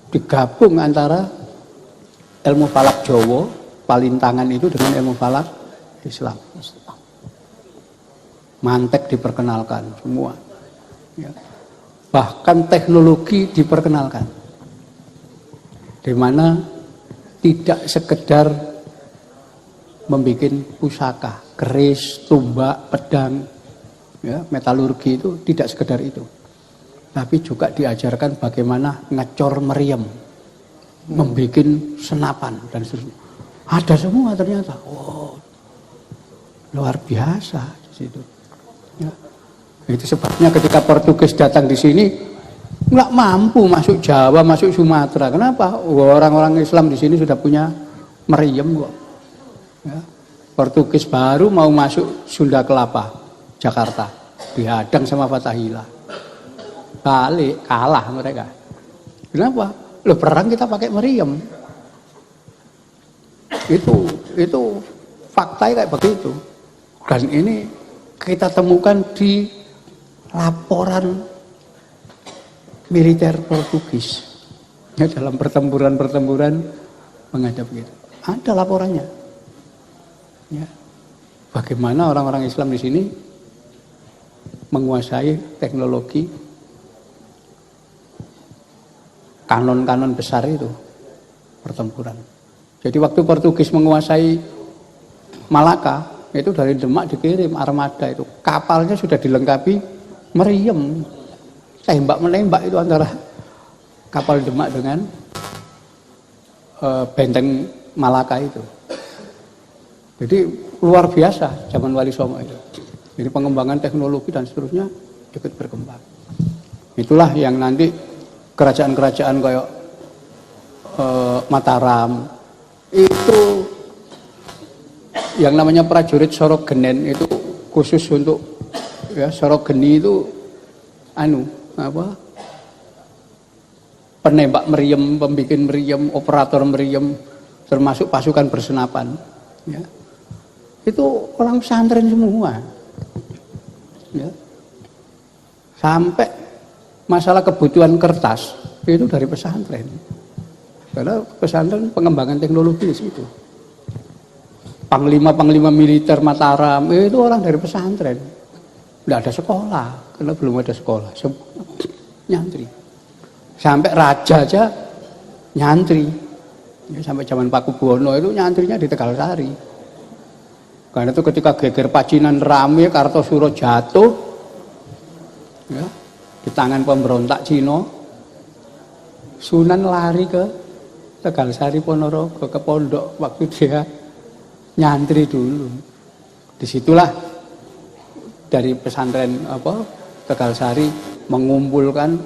digabung antara ilmu falak Jawa, palintangan itu dengan ilmu falak Islam. Mantek diperkenalkan semua. Ya. Bahkan teknologi diperkenalkan. Di mana tidak sekedar membuat pusaka, keris, tombak, pedang, ya, metalurgi itu tidak sekedar itu. Tapi juga diajarkan bagaimana ngecor meriam, membuat senapan dan seterusnya. Ada semua ternyata. Oh, luar biasa di situ. Ya. Itu sebabnya ketika Portugis datang di sini nggak mampu masuk Jawa, masuk Sumatera. Kenapa? Orang-orang Islam di sini sudah punya meriam kok. Ya. Portugis baru mau masuk Sunda Kelapa, Jakarta, dihadang sama Fatahillah. Balik kalah mereka. Kenapa? Loh, perang kita pakai meriam. Itu faktanya kayak begitu. Dan ini kita temukan di laporan militer Portugis. Ya, dalam pertempuran menghadapi itu. Ada laporannya. Ya. Bagaimana orang-orang Islam di sini menguasai teknologi kanon-kanon besar itu pertempuran. Jadi waktu Portugis menguasai Malaka, itu dari Demak dikirim armada itu. Kapalnya sudah dilengkapi meriam. Tembak-menembak itu antara kapal Demak dengan benteng Malaka itu. Jadi luar biasa zaman Wali Songo itu. Jadi pengembangan teknologi dan seterusnya ikut berkembang. Itulah yang nanti kerajaan-kerajaan kayak Mataram itu yang namanya prajurit Sorogenen itu khusus untuk ya Sorok Geni itu penembak meriam, pembikin meriam, operator meriam, termasuk pasukan bersenapan. Ya. Itu orang pesantren semua. Ya. Sampai masalah kebutuhan kertas itu dari pesantren. Karena pesantren pengembangan teknologi di situ. Panglima-panglima militer Mataram itu orang dari pesantren. Tidak ada sekolah, karena belum ada sekolah. Nyantri. Sampai raja aja nyantri. Ya, sampai zaman Pakubuwono itu nyantrinya di Tegalsari. Karena itu ketika geger Pacinan rame, Kartosuro jatuh, ya, di tangan pemberontak Cina, Sunan lari ke Tegalsari Ponorogo, ke pondok waktu dia nyantri dulu. Disitulah dari pesantren Tegalsari mengumpulkan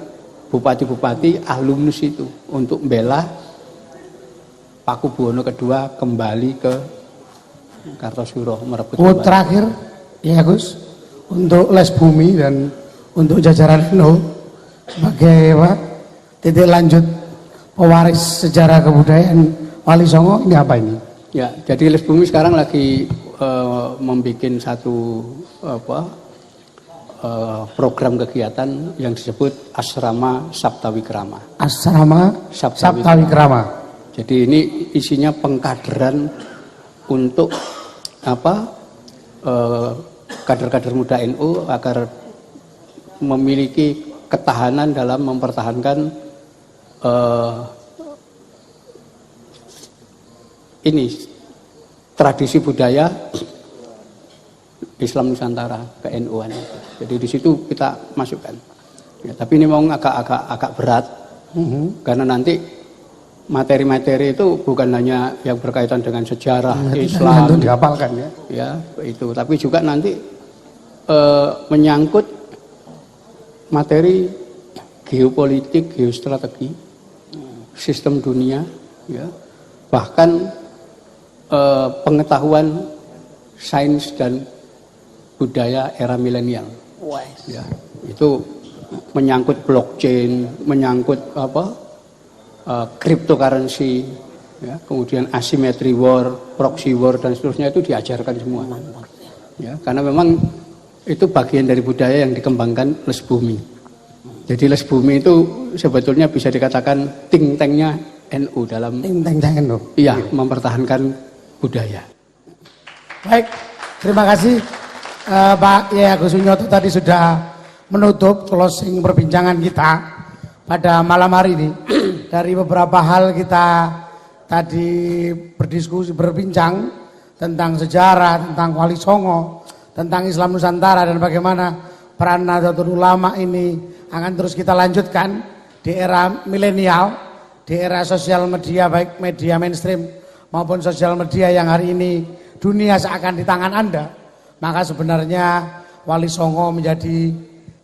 bupati-bupati alumnus itu untuk membela Pakubuwono kedua kembali ke Kartosuro merebut. Terakhir ya Gus, untuk Les Bumi dan untuk jajaran NU sebagai titik lanjut pewaris sejarah kebudayaan Wali Songo, ini apa ini? Ya, jadi Les Bumi sekarang lagi membuat satu program kegiatan yang disebut Asrama Saptawikrama. Asrama Saptawikrama. Jadi ini isinya pengkaderan untuk kader-kader muda NU agar memiliki ketahanan dalam mempertahankan ini tradisi budaya Islam Nusantara ke NU-an. Jadi di situ kita masukkan. Ya, tapi ini memang agak berat karena nanti materi-materi itu bukan hanya yang berkaitan dengan sejarah Islam itu dihafalkan ya. Ya, itu, tapi juga nanti menyangkut materi geopolitik, geostrategi, sistem dunia, ya. Bahkan pengetahuan sains dan budaya era milenial. Ya, itu menyangkut blockchain, menyangkut cryptocurrency, ya, kemudian asymmetry war, proxy war dan seterusnya itu diajarkan semua. Ya, karena memang itu bagian dari budaya yang dikembangkan Les Bumi. Jadi Les Bumi itu sebetulnya bisa dikatakan think tanknya NU dalam NU. Iya, mempertahankan budaya. Baik, terima kasih Pak Yai Agus Sunyoto tadi sudah menutup closing perbincangan kita pada malam hari ini. Dari beberapa hal kita tadi berdiskusi, berbincang tentang sejarah, tentang Wali Songo, tentang Islam Nusantara dan bagaimana peran Nahdlatul Ulama ini akan terus kita lanjutkan di era milenial, di era sosial media, baik media mainstream maupun sosial media yang hari ini dunia seakan di tangan Anda. Maka sebenarnya Wali Songo menjadi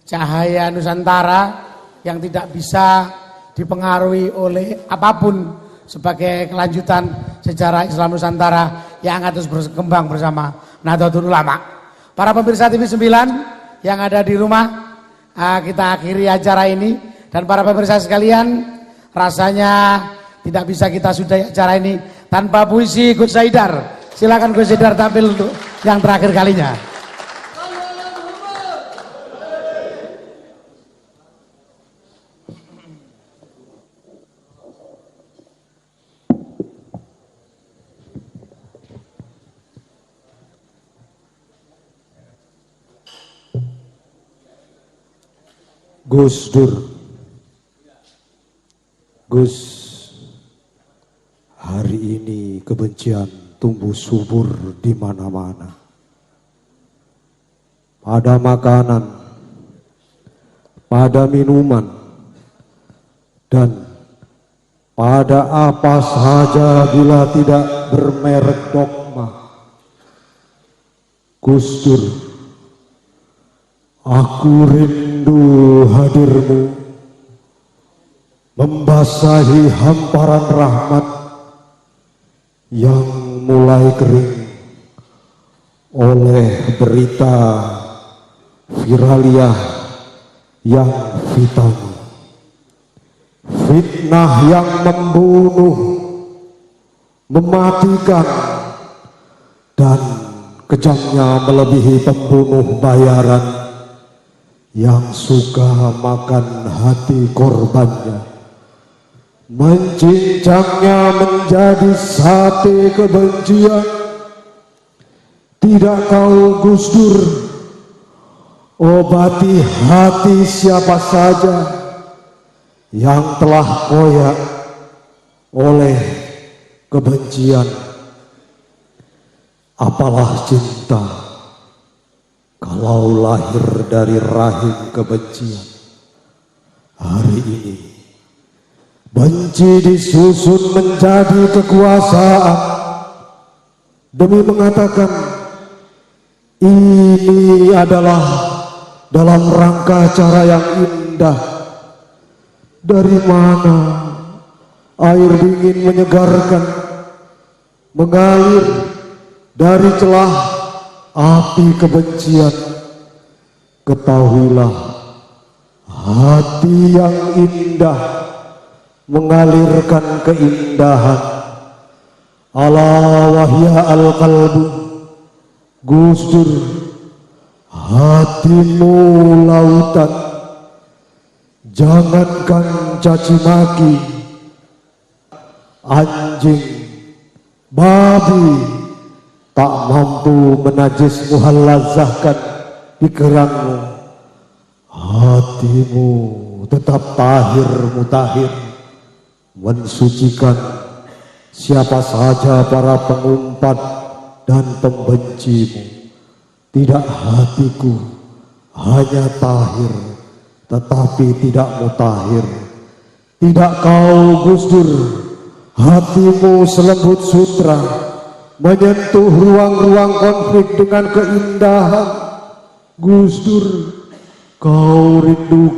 cahaya Nusantara yang tidak bisa dipengaruhi oleh apapun sebagai kelanjutan sejarah Islam Nusantara yang akan terus berkembang bersama Nahdlatul Ulama. Para pemirsa TV 9 yang ada di rumah, kita akhiri acara ini. Dan para pemirsa sekalian, rasanya tidak bisa kita sudahi acara ini tanpa puisi Gus Haidar. Silakan Gus Haidar tampil untuk yang terakhir kalinya. Gus Dur, Gus, hari ini kebencian tumbuh subur di mana-mana. Pada makanan, pada minuman, dan pada apa saja bila tidak bermerek dogma. Gus Dur, aku rindu hadirmu, membasahi hamparan rahmat yang mulai kering oleh berita viraliah yang fitnah, fitnah yang membunuh, mematikan, dan kejamnya melebihi pembunuh bayaran yang suka makan hati korbannya, mencincangnya menjadi sate kebencian. Tidak kau Gus Dur obati hati siapa saja yang telah koyak oleh kebencian. Apalah cinta kalau lahir dari rahim kebencian. Hari ini benci disusun menjadi kekuasaan demi mengatakan ini adalah dalam rangka cara yang indah. Dari mana air dingin menyegarkan mengalir dari celah api kebencian? Ketahuilah, hati yang indah mengalirkan keindahan. Ala wahya al-qalbu, Gus Dur, hatimu lautan. Jangankan caci maki, anjing, babi tak mampu menajismu halazahkan pikiranmu. Hatimu tetap tahir mutahir, mensucikan siapa saja para pengumpat dan pembencimu. Tidak hatiku hanya tahir, tetapi tidak mutahir. Tidak kau Gus Dur, hatimu selembut sutra, menyentuh ruang-ruang konflik dengan keindahan. Gus Dur, kau rindu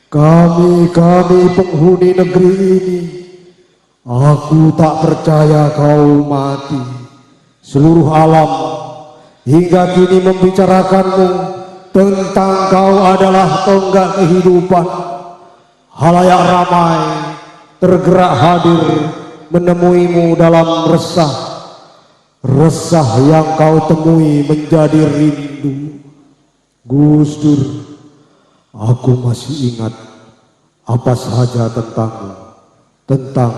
kami penghuni negeri ini. Aku tak percaya kau mati. Seluruh alam hingga kini membicarakanmu tentang kau adalah tonggak kehidupan. Halayak ramai tergerak hadir menemuimu dalam resah. Resah yang kau temui menjadi rindu. Gus Dur, aku masih ingat apa saja tentangmu, tentang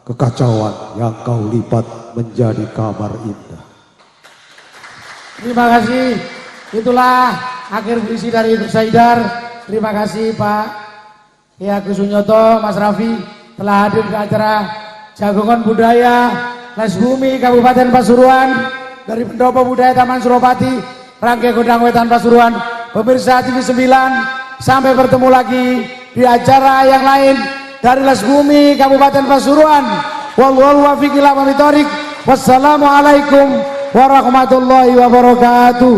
kekacauan yang kau lipat menjadi kabar indah. Terima kasih. Itulah akhir puisi dari Gus Haidar. Terima kasih Pak Kiai Agus Sunyoto, Mas Raffi telah hadir ke acara Jagongan Budaya Les Bumi Kabupaten Pasuruan dari Pendopo Budaya Taman Suropati, Rangkai Godang Wetan Pasuruan. Pemirsa TV 9, sampai bertemu lagi di acara yang lain dari Les Bumi Kabupaten Pasuruan. Wallahu muwaffiq ila aqwamit thoriq. Wassalamualaikum warahmatullahi wabarakatuh.